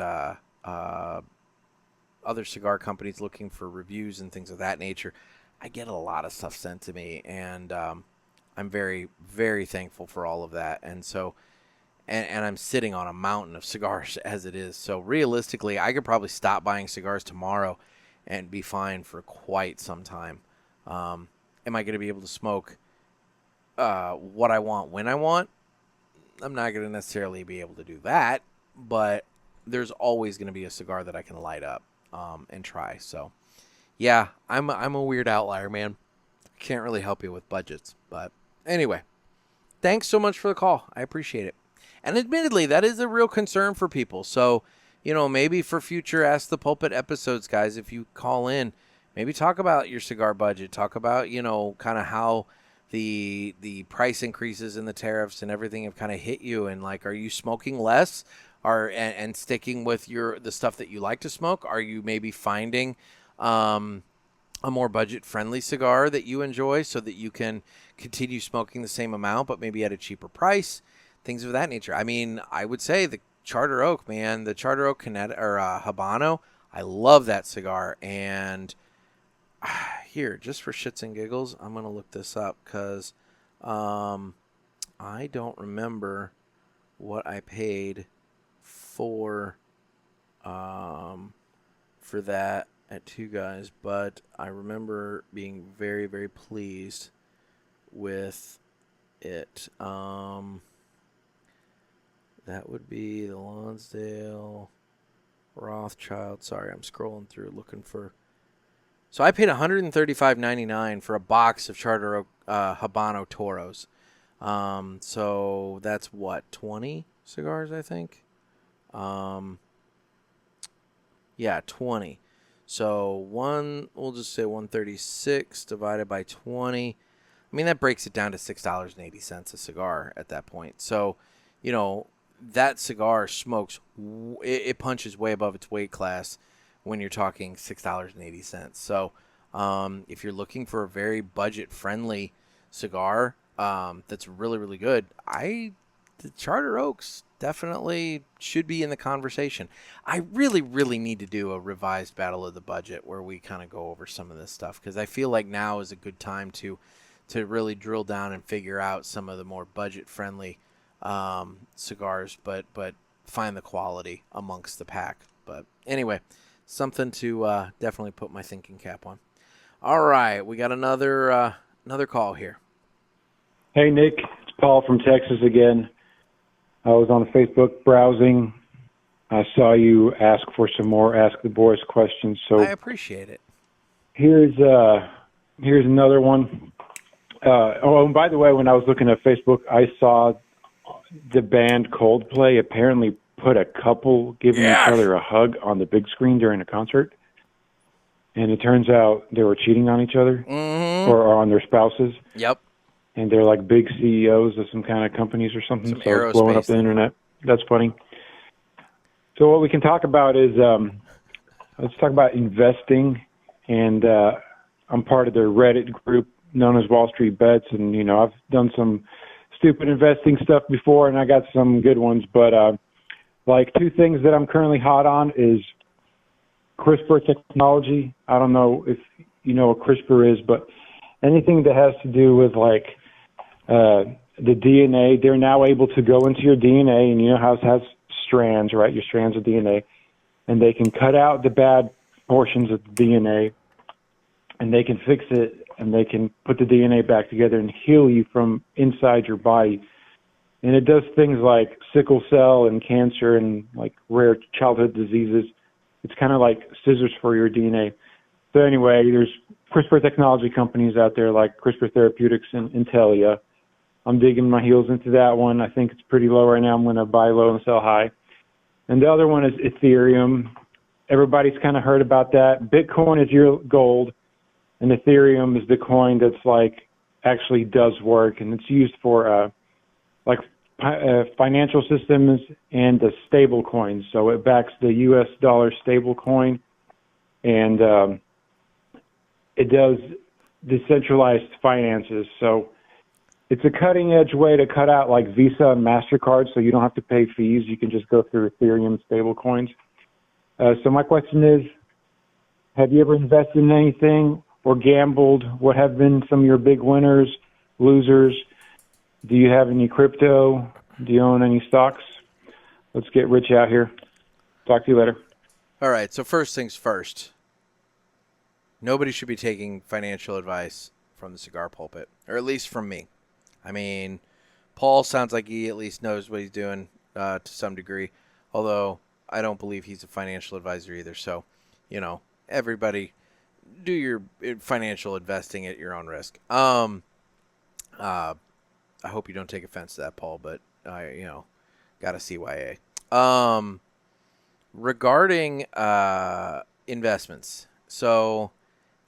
[SPEAKER 2] other cigar companies looking for reviews and things of that nature, I get a lot of stuff sent to me, and I'm very, very thankful for all of that. And so, and I'm sitting on a mountain of cigars as it is. So realistically, I could probably stop buying cigars tomorrow and be fine for quite some time. Am I going to be able to smoke what I want when I want? I'm not going to necessarily be able to do that, but there's always going to be a cigar that I can light up and try. So, yeah, I'm a weird outlier, man. Can't really help you with budgets, but anyway, thanks so much for the call. I appreciate it. And admittedly, that is a real concern for people. So, maybe for future Ask the Pulpit episodes, guys, if you call in, maybe talk about your cigar budget. Talk about, kind of how the price increases and the tariffs and everything have kind of hit you. And, like, are you smoking less and sticking with the stuff that you like to smoke? Are you maybe finding a more budget-friendly cigar that you enjoy so that you can continue smoking the same amount but maybe at a cheaper price? Things of that nature. I mean, I would say the Charter Oak, man, the Charter Oak Habano, I love that cigar. And here, just for shits and giggles, I'm going to look this up because I don't remember what I paid for that at Two Guys, but I remember being very, very pleased with it. That would be the Lonsdale Rothschild. Sorry, I'm scrolling through looking for. So I paid $135.99 for a box of Charter Oak Habano Toros. So that's what, 20 cigars, I think? Yeah, 20. So we'll just say 136 divided by 20. I mean, that breaks it down to $6.80 a cigar at that point. So, that cigar smokes, it punches way above its weight class when you're talking $6.80. So if you're looking for a very budget-friendly cigar that's really, really good, the Charter Oaks definitely should be in the conversation. I really, really need to do a revised Battle of the Budget where we kind of go over some of this stuff, because I feel like now is a good time to really drill down and figure out some of the more budget-friendly cigars, but find the quality amongst the pack. But anyway, something to definitely put my thinking cap on. All right, we got another call here.
[SPEAKER 13] Hey, Nick, it's Paul from Texas again. I was on Facebook browsing. I saw you ask for some more Ask the Boris questions, so
[SPEAKER 2] I appreciate it.
[SPEAKER 13] Here's another one. And by the way, when I was looking at Facebook, I saw the band Coldplay apparently put a couple giving each other a hug on the big screen during a concert. And it turns out they were cheating on each other or on their spouses.
[SPEAKER 2] Yep.
[SPEAKER 13] And they're like big CEOs of some kind of companies or something.
[SPEAKER 2] Some
[SPEAKER 13] so it's blowing up the internet. That's funny. So what we can talk about is, let's talk about investing. And I'm part of their Reddit group known as Wall Street Bets. And, I've done some stupid investing stuff before, and I got some good ones. But like two things that I'm currently hot on is CRISPR technology. I don't know if you know what CRISPR is, but anything that has to do with like the DNA, they're now able to go into your DNA, and you know how it has strands, right? Your strands of DNA, and they can cut out the bad portions of the DNA, and they can fix it, and they can put the DNA back together and heal you from inside your body. And it does things like sickle cell and cancer and like rare childhood diseases. It's kind of like scissors for your DNA. So anyway, there's CRISPR technology companies out there like CRISPR Therapeutics and Intellia. I'm digging my heels into that one. I think it's pretty low right now. I'm going to buy low and sell high. And the other one is Ethereum. Everybody's kind of heard about that. Bitcoin is your gold, and Ethereum is the coin that's like actually does work, and it's used for financial systems and the stable coins. So it backs the U.S. dollar stable coin, and it does decentralized finances. So It's a cutting-edge way to cut out like Visa and MasterCard, so you don't have to pay fees. You can just go through Ethereum stablecoins. So my question is, have you ever invested in anything or gambled? What have been some of your big winners, losers? Do you have any crypto? Do you own any stocks? Let's get rich out here. Talk to you later.
[SPEAKER 2] All right, so first things first. Nobody should be taking financial advice from the Cigar Pulpit, or at least from me. I mean, Paul sounds like he at least knows what he's doing to some degree, although I don't believe he's a financial advisor either. So, everybody do your financial investing at your own risk. I hope you don't take offense to that, Paul, but got a CYA. Regarding investments, so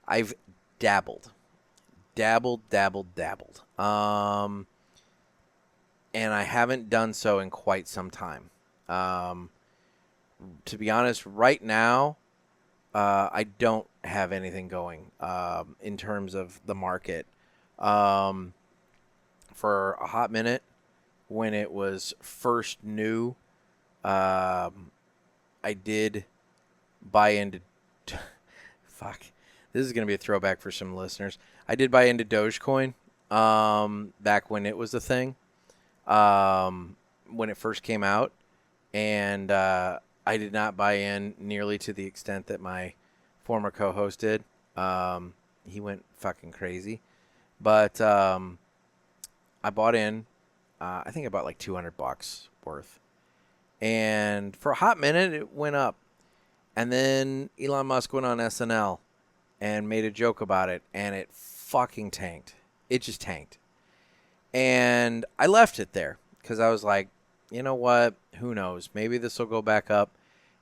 [SPEAKER 2] I've dabbled. And I haven't done so in quite some time. To be honest, right now, I don't have anything going in terms of the market. For a hot minute, when it was first new, I did buy into... Fuck. This is going to be a throwback for some listeners. I did buy into Dogecoin back when it was a thing, when it first came out. And I did not buy in nearly to the extent that my former co-host did. He went fucking crazy. But I bought in. I think I bought like $200 worth. And for a hot minute, it went up. And then Elon Musk went on SNL and made a joke about it, and it fucking tanked. It just tanked. And I left it there because I was like, you know what? Who knows? Maybe this will go back up,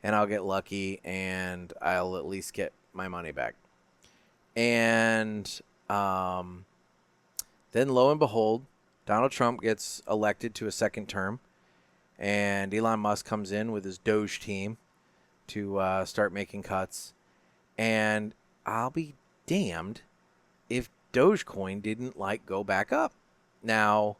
[SPEAKER 2] and I'll get lucky, and I'll at least get my money back. And then lo and behold, Donald Trump gets elected to a second term, and Elon Musk comes in with his Doge team to start making cuts. And I'll be damned if Dogecoin didn't go back up. Now,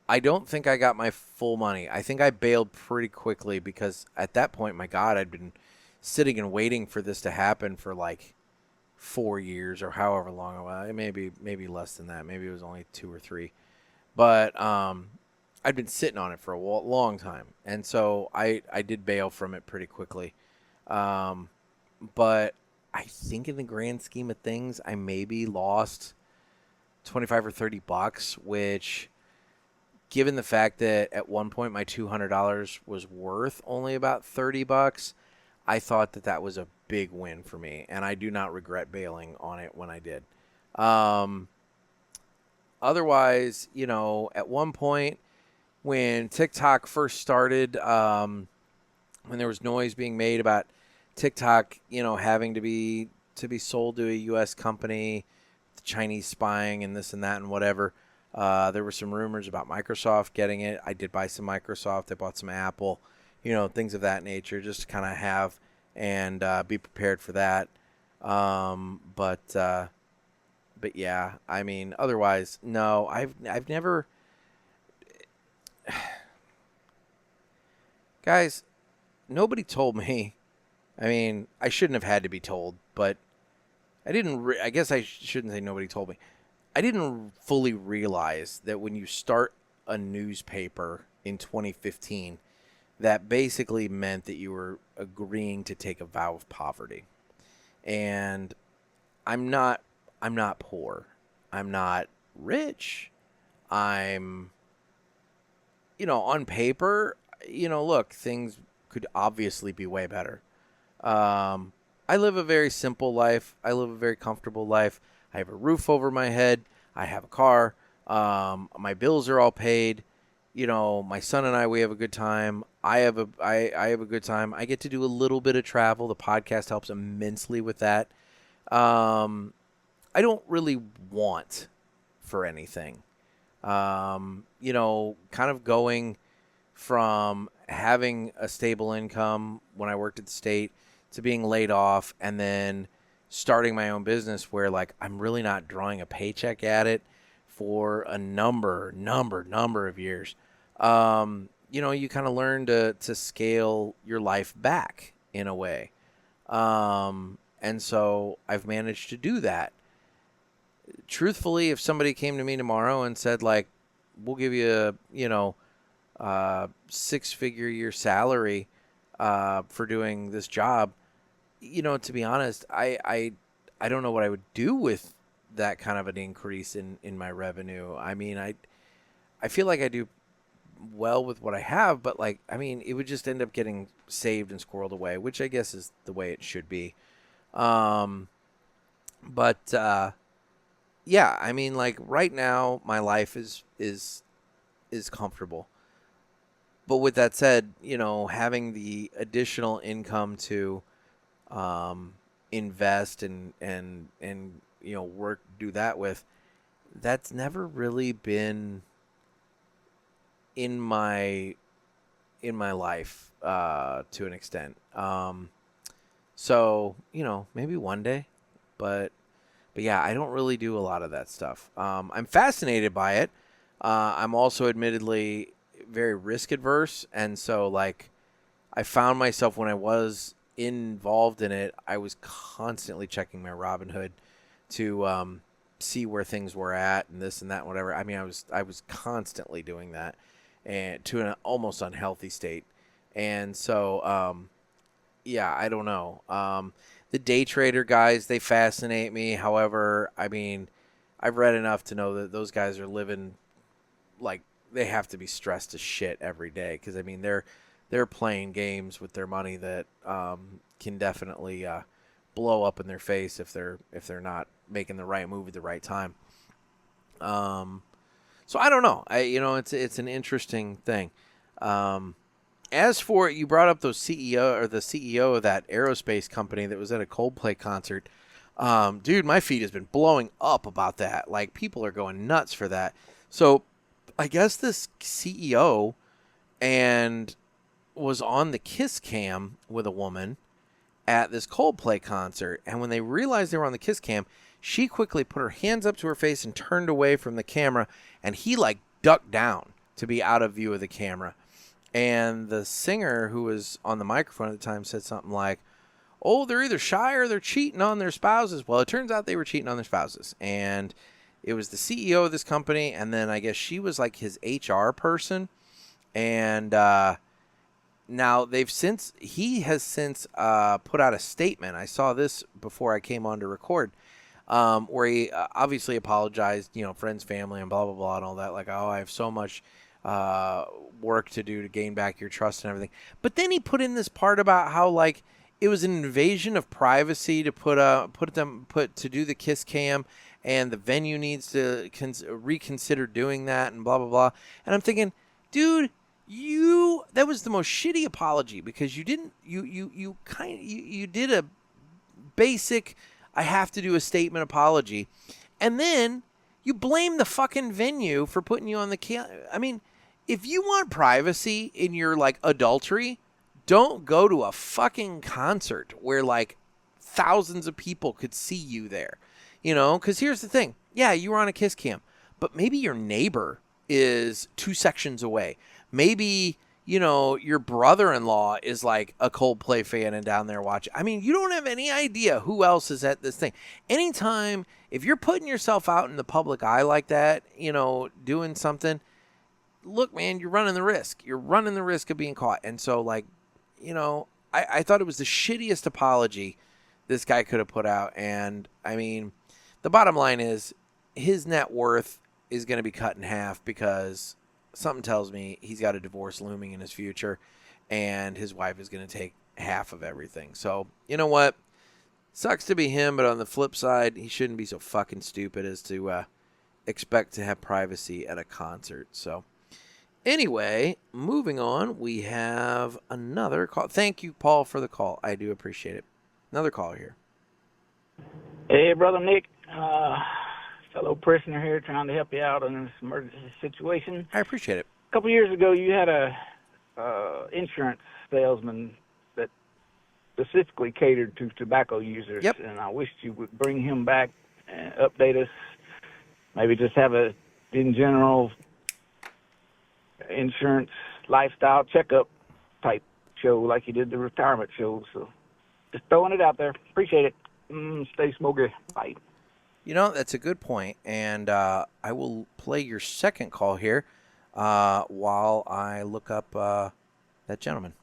[SPEAKER 2] I don't think I got my full money. I think I bailed pretty quickly because at that point, my God, I'd been sitting and waiting for this to happen for like 4 years or however long it was. Maybe less than that. Maybe it was only 2 or 3. But I'd been sitting on it for a long time. And so I did bail from it pretty quickly. But I think in the grand scheme of things, I maybe lost $25 or $30, which, given the fact that at one point my $200 was worth only about $30, I thought that was a big win for me, and I do not regret bailing on it when I did. Otherwise, at one point when TikTok first started, when there was noise being made about TikTok, having to be sold to a U.S. company, the Chinese spying and this and that and whatever. There were some rumors about Microsoft getting it. I did buy some Microsoft. I bought some Apple, things of that nature, just to kind of have and be prepared for that. But yeah, I mean, otherwise, no, I've never. Guys, nobody told me. I mean, I shouldn't have had to be told, but I didn't. I guess I shouldn't say nobody told me. I didn't fully realize that when you start a newspaper in 2015, that basically meant that you were agreeing to take a vow of poverty. And I'm not poor. I'm not rich. I'm, on paper, look, things could obviously be way better. I live a very simple life. I live a very comfortable life. I have a roof over my head. I have a car. My bills are all paid. My son and I, we have a good time. I have a good time. I get to do a little bit of travel. The podcast helps immensely with that. I don't really want for anything. Kind of going from having a stable income when I worked at the state to being laid off and then starting my own business where I'm really not drawing a paycheck at it for a number of years. You kind of learn to scale your life back in a way. And so I've managed to do that. Truthfully, if somebody came to me tomorrow and said, like, we'll give you a 6-figure year salary for doing this job, to be honest, I don't know what I would do with that kind of an increase in my revenue. I mean, I feel like I do well with what I have, but it would just end up getting saved and squirreled away, which I guess is the way it should be. Yeah, I mean, right now my life is comfortable. But with that said, having the additional income to invest and work, do that with, that's never really been in my life to an extent. So, maybe one day, but yeah, I don't really do a lot of that stuff. I'm fascinated by it. I'm also admittedly very risk adverse. And so I found myself when I was involved in it, I was constantly checking my Robinhood to see where things were at and this and that and whatever. I mean, I was constantly doing that, and to an almost unhealthy state. And so, yeah, I don't know. The day trader guys, they fascinate me. However, I mean, I've read enough to know that those guys are living they have to be stressed as shit every day. Cause I mean, they're playing games with their money that, can definitely, blow up in their face if they're not making the right move at the right time. So I don't know. It's an interesting thing. As for, you brought up the CEO of that aerospace company that was at a Coldplay concert. Dude, my feed has been blowing up about that. People are going nuts for that. So I guess this CEO was on the kiss cam with a woman at this Coldplay concert. And when they realized they were on the kiss cam, she quickly put her hands up to her face and turned away from the camera. And he ducked down to be out of view of the camera. And the singer who was on the microphone at the time said something like, oh, they're either shy or they're cheating on their spouses. Well, it turns out they were cheating on their spouses. And it was the CEO of this company. And then I guess she was his HR person. And now he has since put out a statement. I saw this before I came on to record, where he obviously apologized, friends, family, and blah, blah, blah, and all that. I have so much work to do to gain back your trust and everything. But then he put in this part about how it was an invasion of privacy to to do the kiss cam, and the venue needs to reconsider doing that and blah blah blah. And I'm thinking, dude, that was the most shitty apology, because you didn't you did a basic I have to do a statement apology, and then you blame the fucking venue for putting you on the I mean, if you want privacy in your adultery, don't go to a fucking concert where thousands of people could see you there. Because here's the thing. Yeah, you were on a kiss cam, but maybe your neighbor is 2 sections away. Maybe, your brother-in-law is a Coldplay fan and down there watching. I mean, you don't have any idea who else is at this thing. Anytime, if you're putting yourself out in the public eye like that, doing something, look, man, you're running the risk. You're running the risk of being caught. And so, I thought it was the shittiest apology this guy could have put out. And, I mean, the bottom line is his net worth is going to be cut in half, because something tells me he's got a divorce looming in his future, and his wife is going to take half of everything. So, you know what? Sucks to be him, but on the flip side, he shouldn't be so fucking stupid as to expect to have privacy at a concert. So, anyway, moving on, we have another call. Thank you, Paul, for the call. I do appreciate it. Another caller here.
[SPEAKER 10] Hey, Brother Nick. Fellow prisoner here, trying to help you out in this emergency situation.
[SPEAKER 2] I appreciate it.
[SPEAKER 10] A couple years ago, you had a insurance salesman that specifically catered to tobacco users.
[SPEAKER 2] Yep.
[SPEAKER 10] And I wished you would bring him back and update us. Maybe just have a in general insurance lifestyle checkup type show like you did the retirement show. So just throwing it out there. Appreciate it. Stay smoky. Bye.
[SPEAKER 2] You know, that's a good point, and I will play your second call here while I look up that gentleman.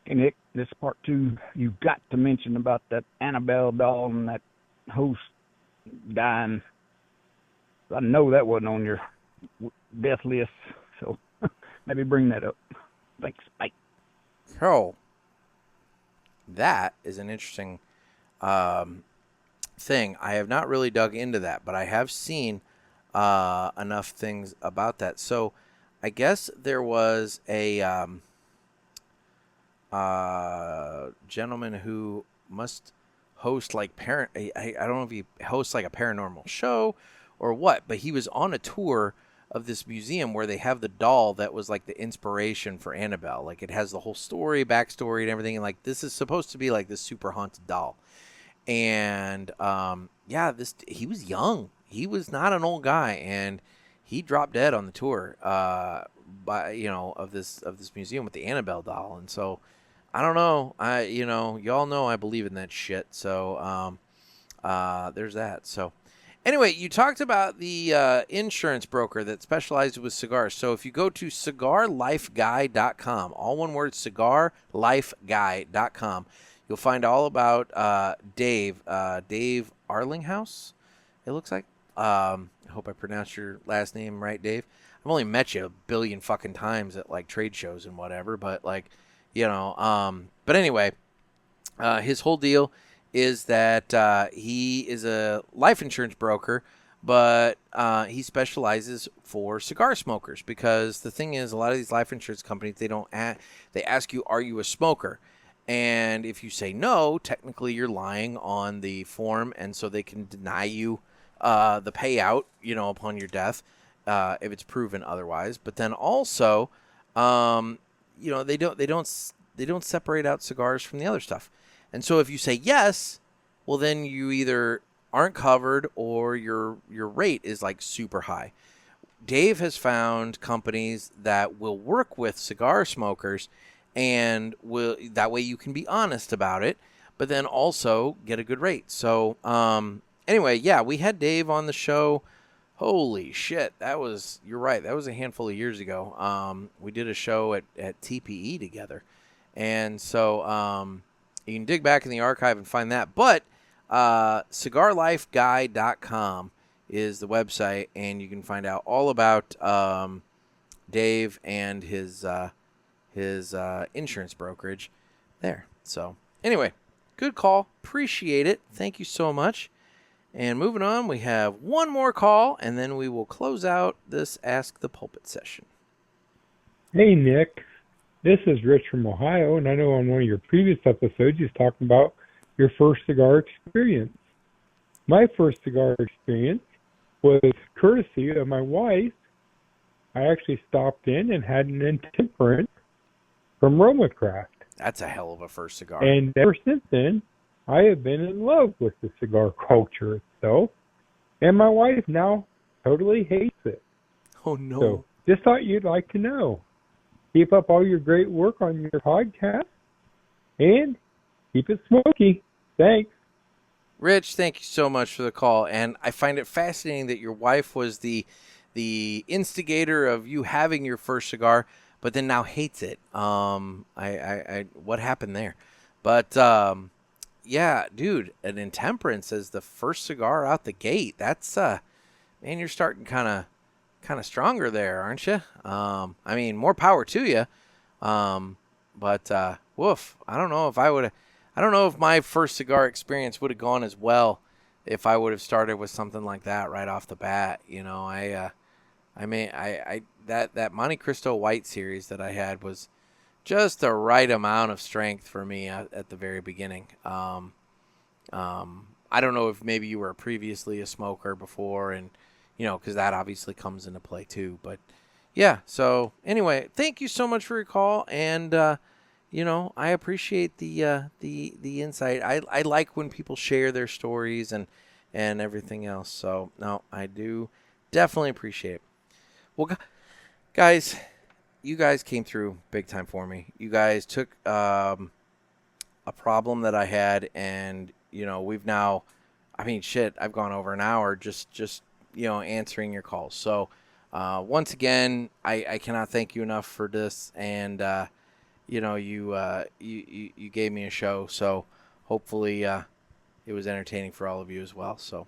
[SPEAKER 10] Hey, Nick, this is part 2. You've got to mention about that Annabelle doll and that host dying. I know that wasn't on your death list, so maybe bring that up. Thanks. Bye.
[SPEAKER 2] Oh, that is an interesting thing. I have not really dug into that, but I have seen enough things about that. So I guess there was a gentleman who must host like I don't know if he hosts like a paranormal show or what, but he was on a tour of this museum where they have the doll that was like the inspiration for Annabelle. Like it has the whole story, backstory, and everything. And like this is supposed to be like this super haunted doll. And he was young. He was not an old guy, and he dropped dead on the tour of this museum with the Annabelle doll. And so I don't know. Y'all know I believe in that shit. So there's that. So anyway, you talked about the insurance broker that specializes with cigars. So if you go to cigarlifeguy.com, all one word, cigarlifeguy.com, you'll find all about Dave Arlinghouse, it looks like. I hope I pronounced your last name right, Dave. I've only met you a billion fucking times at like trade shows and whatever, but like, but anyway, his whole deal is that he is a life insurance broker, but he specializes for cigar smokers, because the thing is, a lot of these life insurance companies, they ask you, are you a smoker? And if you say no, technically you're lying on the form, and so they can deny you the payout, upon your death, if it's proven otherwise. But then also, they don't separate out cigars from the other stuff. And so if you say yes, well, then you either aren't covered or your rate is like super high. Dave has found companies that will work with cigar smokers, and that way you can be honest about it, but then also get a good rate. So anyway, yeah, we had Dave on the show. Holy shit, you're right, that was a handful of years ago. We did a show at TPE together. And so you can dig back in the archive and find that. But cigarlifeguy.com is the website, and you can find out all about Dave and his insurance brokerage there. So anyway, good call. Appreciate it. Thank you so much. And moving on, we have one more call, and then we will close out this Ask the Pulpit session.
[SPEAKER 16] Hey, Nick. This is Rich from Ohio, and I know on one of your previous episodes you was talking about your first cigar experience. My first cigar experience was courtesy of my wife. I actually stopped in and had an intemperance from Romacraft.
[SPEAKER 2] That's a hell of a first cigar.
[SPEAKER 16] And ever since then, I have been in love with the cigar culture itself, and my wife now totally hates it.
[SPEAKER 2] Oh, no.
[SPEAKER 16] So just thought you'd like to know. Keep up all your great work on your podcast, and keep it smoky. Thanks.
[SPEAKER 2] Rich, thank you so much for the call. And I find it fascinating that your wife was the instigator of you having your first cigar, but then now hates it. What happened there? But yeah, dude, an intemperance as the first cigar out the gate. That's man, you're starting kind of stronger there, aren't you? I mean, more power to you. But woof, I don't know if my first cigar experience would have gone as well if I would have started with something like that right off the bat. That Monte Cristo White series that I had was just the right amount of strength for me at the very beginning. I don't know if maybe you were previously a smoker before, and because that obviously comes into play too. But yeah, so anyway, thank you so much for your call, and I appreciate the insight. I like when people share their stories and everything else. So no, I do Definitely appreciate it. Well, guys, you guys came through big time for me. You guys took a problem that I had, and we've now, I've gone over an hour just answering your calls. So once again, I cannot thank you enough for this, and you gave me a show, so hopefully it was entertaining for all of you as well. So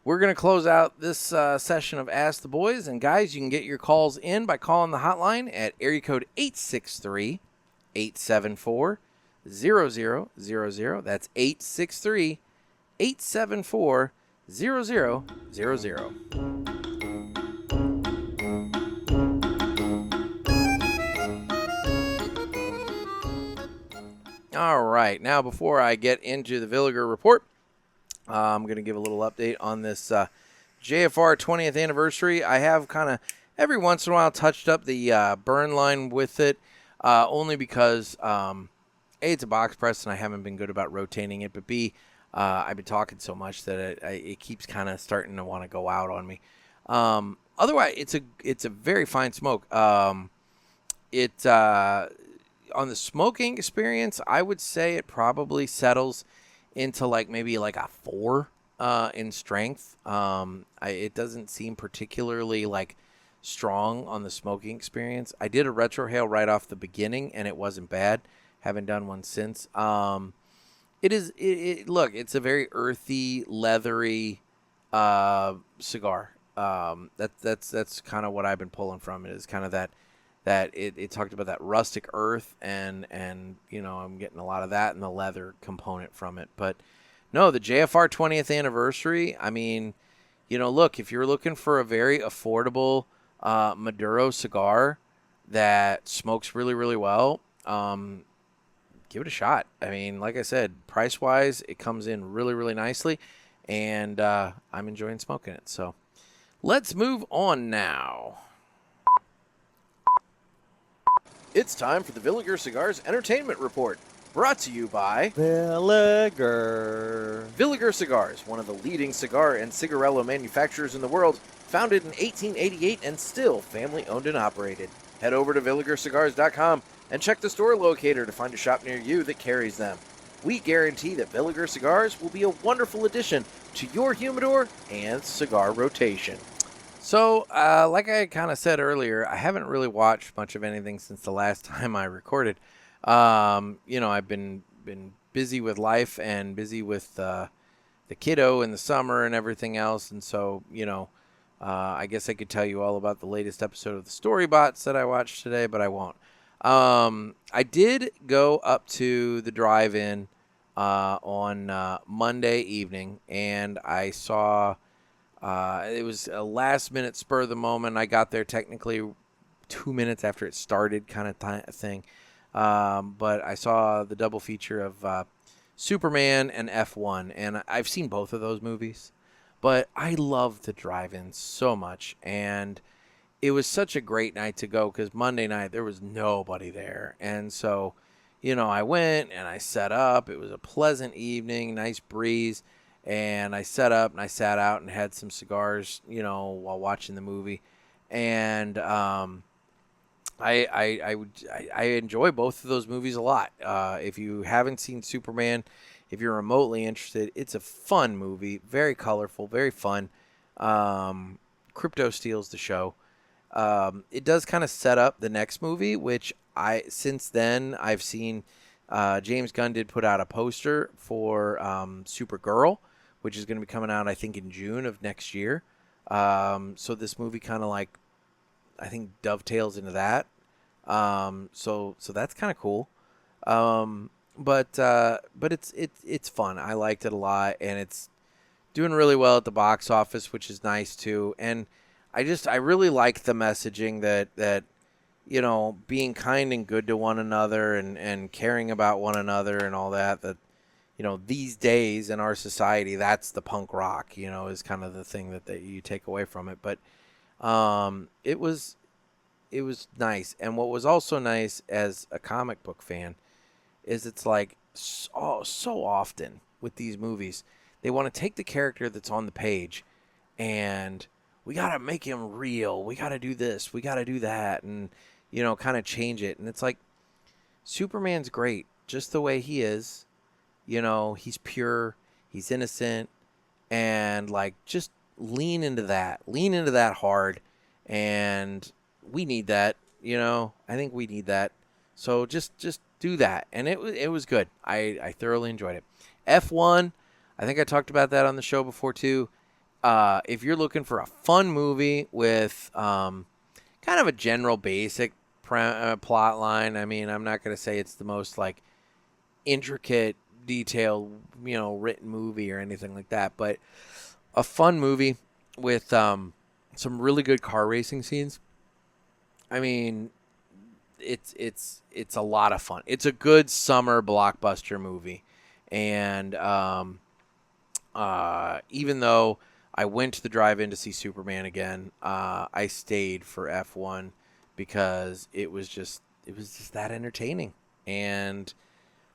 [SPEAKER 2] we're going to close out this session of Ask the Boys. And guys, you can get your calls in by calling the hotline at area code 863-874-0000. That's 863-874-0000. All right. Now, before I get into the Villiger report, I'm going to give a little update on this JFR 20th anniversary. I have kind of every once in a while touched up the burn line with it, only because A, it's a box press and I haven't been good about rotating it, but B, I've been talking so much that it keeps kind of starting to want to go out on me. Otherwise, it's a very fine smoke. On the smoking experience, I would say it probably settles into maybe a 4 in strength. It doesn't seem particularly strong on the smoking experience. I did a retrohale right off the beginning, and it wasn't bad. Haven't done one since. Look, it's a very earthy, leathery cigar. That's kind of what I've been pulling from. It is kind of that it talked about that rustic earth, and I'm getting a lot of that and the leather component from it. But no, the JFR 20th anniversary, look, if you're looking for a very affordable Maduro cigar that smokes really, really well, give it a shot. Like I said, price-wise, it comes in really, really nicely, and I'm enjoying smoking it. So let's move on now. It's time for the Villiger Cigars Entertainment Report, brought to you by
[SPEAKER 4] Villiger.
[SPEAKER 2] Villiger Cigars, one of the leading cigar and cigarello manufacturers in the world, founded in 1888 and still family-owned and operated. Head over to VilligerCigars.com and check the store locator to find a shop near you that carries them. We guarantee that Villiger Cigars will be a wonderful addition to your humidor and cigar rotation. So, like I kind of said earlier, I haven't really watched much of anything since the last time I recorded. I've been busy with life and busy with the kiddo in the summer and everything else. And so, I guess I could tell you all about the latest episode of the Storybots that I watched today, but I won't. I did go up to the drive-in on Monday evening, and I saw... it was a last-minute spur of the moment. I got there technically 2 minutes after it started kind of thing. But I saw the double feature of Superman and F1, and I've seen both of those movies. But I love the drive-in so much, and it was such a great night to go because Monday night there was nobody there. And so, I went and I set up. It was a pleasant evening, nice breeze. And I set up and I sat out and had some cigars, while watching the movie. And I enjoy both of those movies a lot. If you haven't seen Superman, if you're remotely interested, it's a fun movie, very colorful, very fun. Crypto steals the show. It does kind of set up the next movie, which since then I've seen. James Gunn did put out a poster for Supergirl, which is going to be coming out, I think, in June of next year. So this movie kind of I think dovetails into that. So that's kind of cool. But it's fun. I liked it a lot, and it's doing really well at the box office, which is nice too. And I really like the messaging that being kind and good to one another and caring about one another and all that these days in our society, that's the punk rock, is kind of the thing that you take away from it. But it was nice. And what was also nice as a comic book fan is it's so often with these movies, they want to take the character that's on the page and we got to make him real. We got to do this. We got to do that. And, you know, kind of change it. And it's like, Superman's great just the way he is. You know, he's pure. He's innocent. And, like, just lean into that. Lean into that hard. And we need that. You know, I think we need that. So just do that. And it was good. I thoroughly enjoyed it. F1, I think I talked about that on the show before too. If you're looking for a fun movie with kind of a general basic plot line, I mean, I'm not going to say it's the most like intricate, detailed, you know, written movie or anything like that, but a fun movie with some really good car racing scenes. I mean, it's a lot of fun. It's a good summer blockbuster movie. And even though I went to the drive-in to see Superman again, I stayed for F1 because it was just that entertaining. And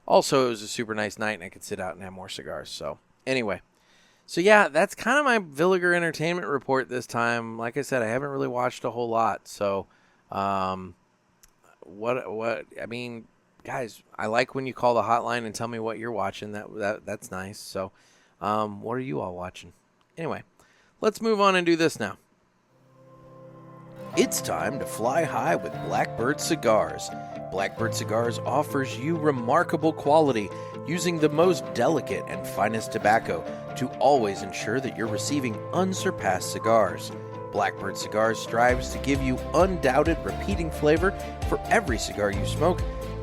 [SPEAKER 2] also it was a super nice night and I could sit out and have more cigars. So anyway, so yeah, that's kind of my Villiger Entertainment Report this time. Like I said, I haven't really watched a whole lot. So what I mean, guys, I like when you call the hotline and tell me what you're watching. That's nice. So, what are you all watching? Anyway, let's move on and do this now. It's time to fly high with Blackbird Cigars. Blackbird Cigars offers you remarkable quality using the most delicate and finest tobacco to always ensure that you're receiving unsurpassed cigars. Blackbird Cigars strives to give you undoubted repeating flavor for every cigar you smoke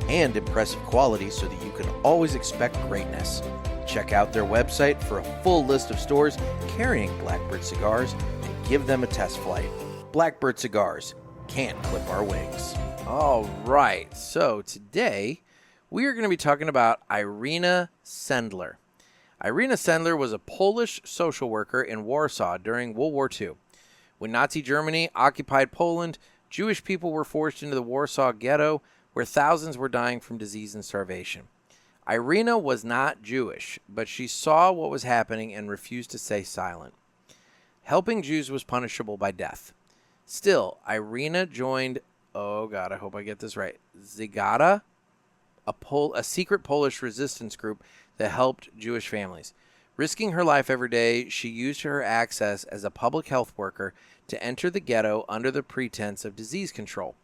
[SPEAKER 2] and impressive quality so that you can always expect greatness. Check out their website for a full list of stores carrying Blackbird Cigars and give them a test flight. Blackbird Cigars, can't clip our wings. All right, so today we are going to be talking about Irina Sendler. Irina Sendler was a Polish social worker in Warsaw during World War II. When Nazi Germany occupied Poland, Jewish people were forced into the Warsaw Ghetto, where thousands were dying from disease and starvation. Irina was not Jewish, but she saw what was happening and refused to stay silent. Helping Jews was punishable by death. Still, Irina joined, oh God, I hope I get this right, Cigar, a secret Polish resistance group that helped Jewish families. Risking her life every day, she used her access as a public health worker to enter the ghetto under the pretense of disease control.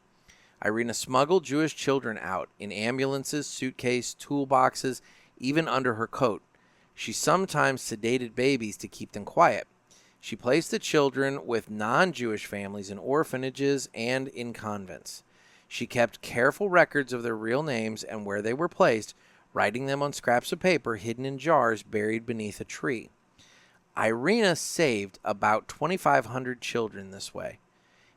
[SPEAKER 2] Irina smuggled Jewish children out in ambulances, suitcases, toolboxes, even under her coat. She sometimes sedated babies to keep them quiet. She placed the children with non-Jewish families in orphanages and in convents. She kept careful records of their real names and where they were placed, writing them on scraps of paper hidden in jars buried beneath a tree. Irina saved about 2,500 children this way.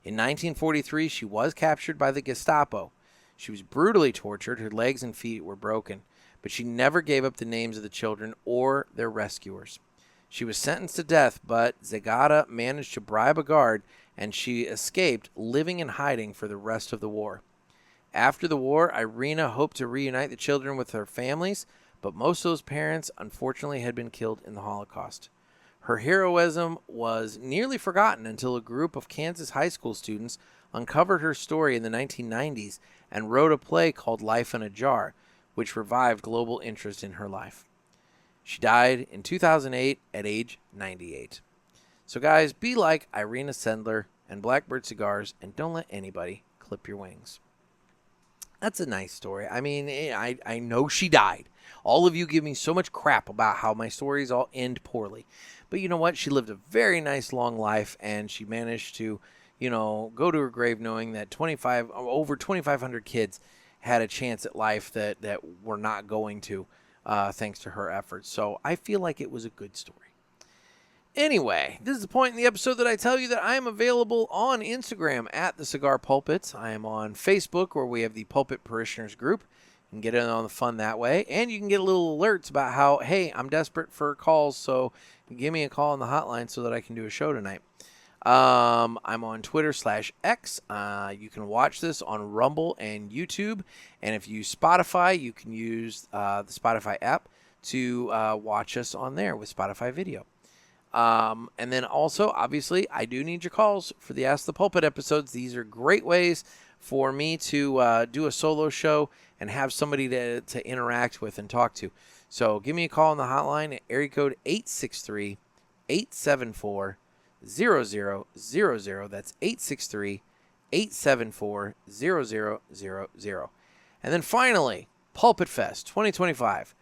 [SPEAKER 2] In 1943, she was captured by the Gestapo. She was brutally tortured. Her legs and feet were broken, but she never gave up the names of the children or their rescuers. She was sentenced to death, but Zagata managed to bribe a guard, and she escaped, living in hiding for the rest of the war. After the war, Irina hoped to reunite the children with their families, but most of those parents, unfortunately, had been killed in the Holocaust. Her heroism was nearly forgotten until a group of Kansas high school students uncovered her story in the 1990s and wrote a play called Life in a Jar, which revived global interest in her life. She died in 2008 at age 98. So guys, be like Irina Sendler and Blackbird Cigars and don't let anybody clip your wings. That's a nice story. I mean, I know she died. All of you give me so much crap about how my stories all end poorly. But you know what? She lived a very nice long life, and she managed to, you know, go to her grave knowing that over 2,500 kids had a chance at life that were not going to, thanks to her efforts. So I feel like it was a good story. Anyway, this is the point in the episode that I tell you that I am available on Instagram at the Cigar Pulpit. I am on Facebook, where we have the Pulpit Parishioners group. You can get in on the fun that way, and you can get little alerts about how, hey, I'm desperate for calls, so give me a call on the hotline so that I can do a show tonight. I'm on Twitter/X. You can watch this on Rumble and YouTube, and if you use Spotify, you can use the Spotify app to watch us on there with Spotify video. And then also, obviously, I do need your calls for the Ask the Pulpit episodes. These are great ways for me to do a solo show and have somebody to interact with and talk to. So give me a call on the hotline at area code 863-874-0000. That's 863-874-0000. And then finally, PulpitFest 2025.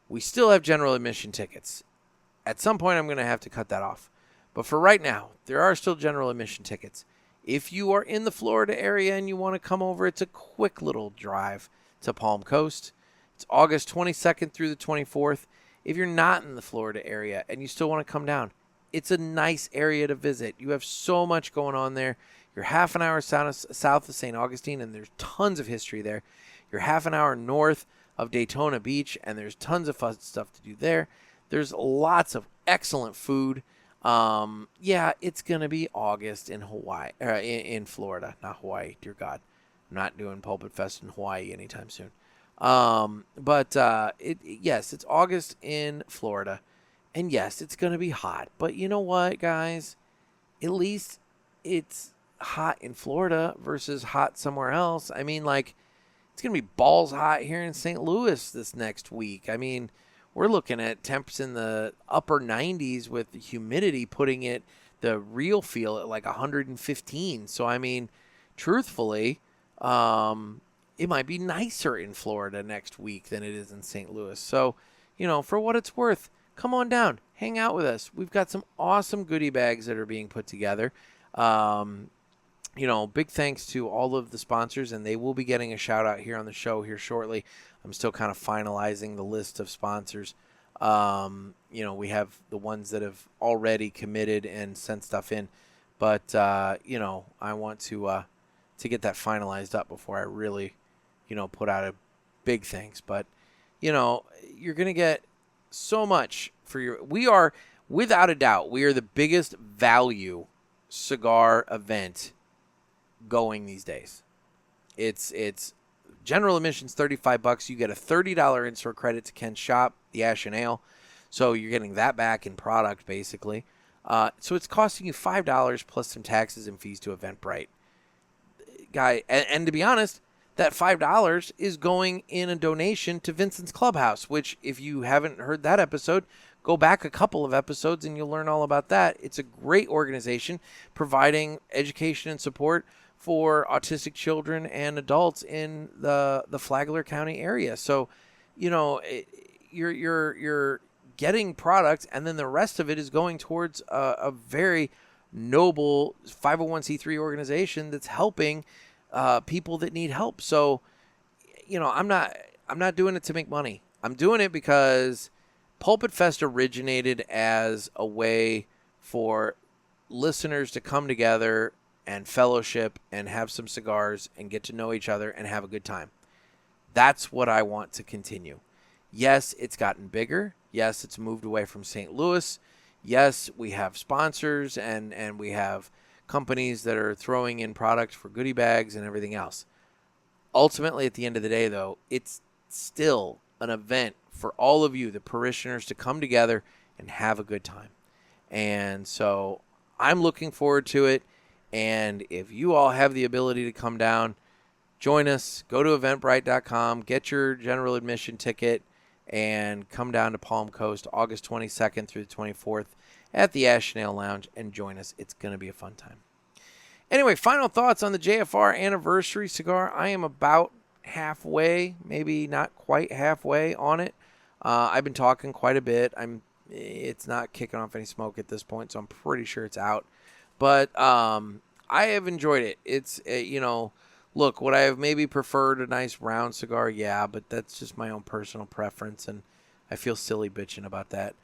[SPEAKER 2] We still have general admission tickets. At some point, I'm going to have to cut that off. But for right now, there are still general admission tickets. If you are in the Florida area and you want to come over, it's a quick little drive to Palm Coast. It's August 22nd through the 24th. If you're not in the Florida area and you still want to come down, it's a nice area to visit. You have so much going on there. You're half an hour south of St. Augustine, and there's tons of history there. You're half an hour north of Daytona Beach, and there's tons of fun stuff to do there. There's lots of excellent food. It's going to be August in Hawaii, in Florida, not Hawaii. Dear God, I'm not doing Pulpit Fest in Hawaii anytime soon. It's August in Florida, and yes, it's going to be hot. But you know what, guys? At least it's hot in Florida versus hot somewhere else. I mean, like, it's going to be balls hot here in St. Louis this next week. I mean, we're looking at temps in the upper 90s with the humidity putting it, the real feel, at like 115. So, I mean, truthfully, it might be nicer in Florida next week than it is in St. Louis. So, for what it's worth, come on down. Hang out with us. We've got some awesome goodie bags that are being put together. Big thanks to all of the sponsors, and they will be getting a shout out here on the show here shortly. I'm still kind of finalizing the list of sponsors. We have the ones that have already committed and sent stuff in, but I want to get that finalized up before I really, put out a big thanks. But you're gonna get so much for we are, without a doubt, we are the biggest value cigar event going these days. It's general admission's $35. You get a $30 in-store credit to Ken's shop, the Ash and Ale. So you're getting that back in product, basically. So it's costing you $5 plus some taxes and fees to Eventbrite. Guy, and to be honest, that $5 is going in a donation to Vincent's Clubhouse, which, if you haven't heard that episode, go back a couple of episodes and you'll learn all about that. It's a great organization providing education and support for autistic children and adults in the Flagler County area. So, you're getting product, and then the rest of it is going towards a very noble 501c3 organization that's helping people that need help. So, I'm not doing it to make money. I'm doing it because Pulpit Fest originated as a way for listeners to come together and fellowship and have some cigars and get to know each other and have a good time. That's what I want to continue. Yes, it's gotten bigger. Yes, it's moved away from St. Louis. Yes, we have sponsors and we have companies that are throwing in product for goodie bags and everything else. Ultimately, at the end of the day, though, it's still an event for all of you, the parishioners, to come together and have a good time. And so I'm looking forward to it. And if you all have the ability to come down, join us. Go to eventbrite.com, get your general admission ticket, and come down to Palm Coast August 22nd through the 24th at the Ash and Ale Lounge and join us. It's going to be a fun time. Anyway, final thoughts on the JFR anniversary cigar. I am about halfway, maybe not quite halfway on it. I've been talking quite a bit. It's not kicking off any smoke at this point, so I'm pretty sure it's out. But I have enjoyed it. It's, look, would I have maybe preferred a nice round cigar? Yeah, but that's just my own personal preference, and I feel silly bitching about that.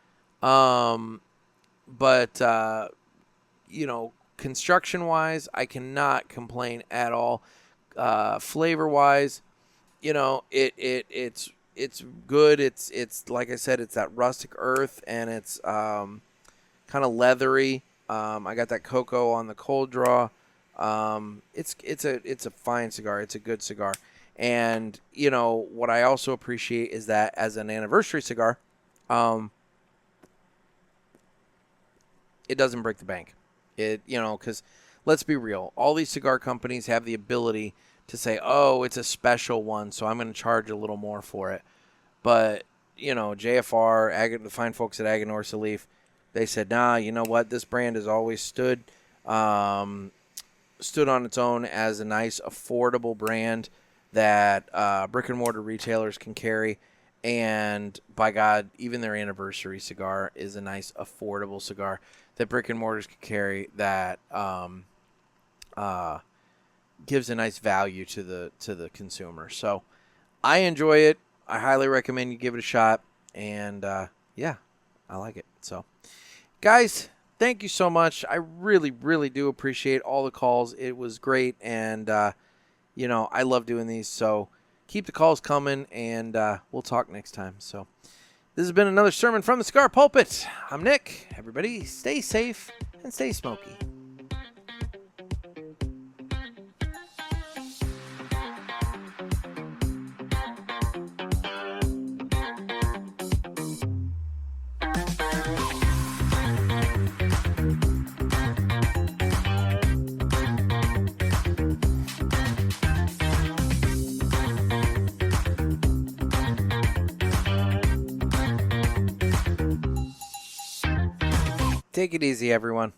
[SPEAKER 2] Construction-wise, I cannot complain at all. Flavor-wise, it's good. It's like I said, it's that rustic earth, and it's kind of leathery. I got that cocoa on the cold draw. It's a fine cigar. It's a good cigar. And, what I also appreciate is that as an anniversary cigar, it doesn't break the bank. Because let's be real, all these cigar companies have the ability to say, oh, it's a special one, so I'm going to charge a little more for it. But, JFR, the fine folks at Aganorsa Leaf, they said, nah, you know what? This brand has always stood on its own as a nice, affordable brand that brick-and-mortar retailers can carry. And, by God, even their anniversary cigar is a nice, affordable cigar that brick-and-mortars can carry that gives a nice value to the consumer. So I enjoy it. I highly recommend you give it a shot. And, I like it. So, guys, thank you so much. I really, really do appreciate all the calls. It was great. And, I love doing these. So keep the calls coming, and we'll talk next time. So this has been another sermon from the Cigar Pulpit. I'm Nick. Everybody stay safe and stay smoky. Take it easy, everyone.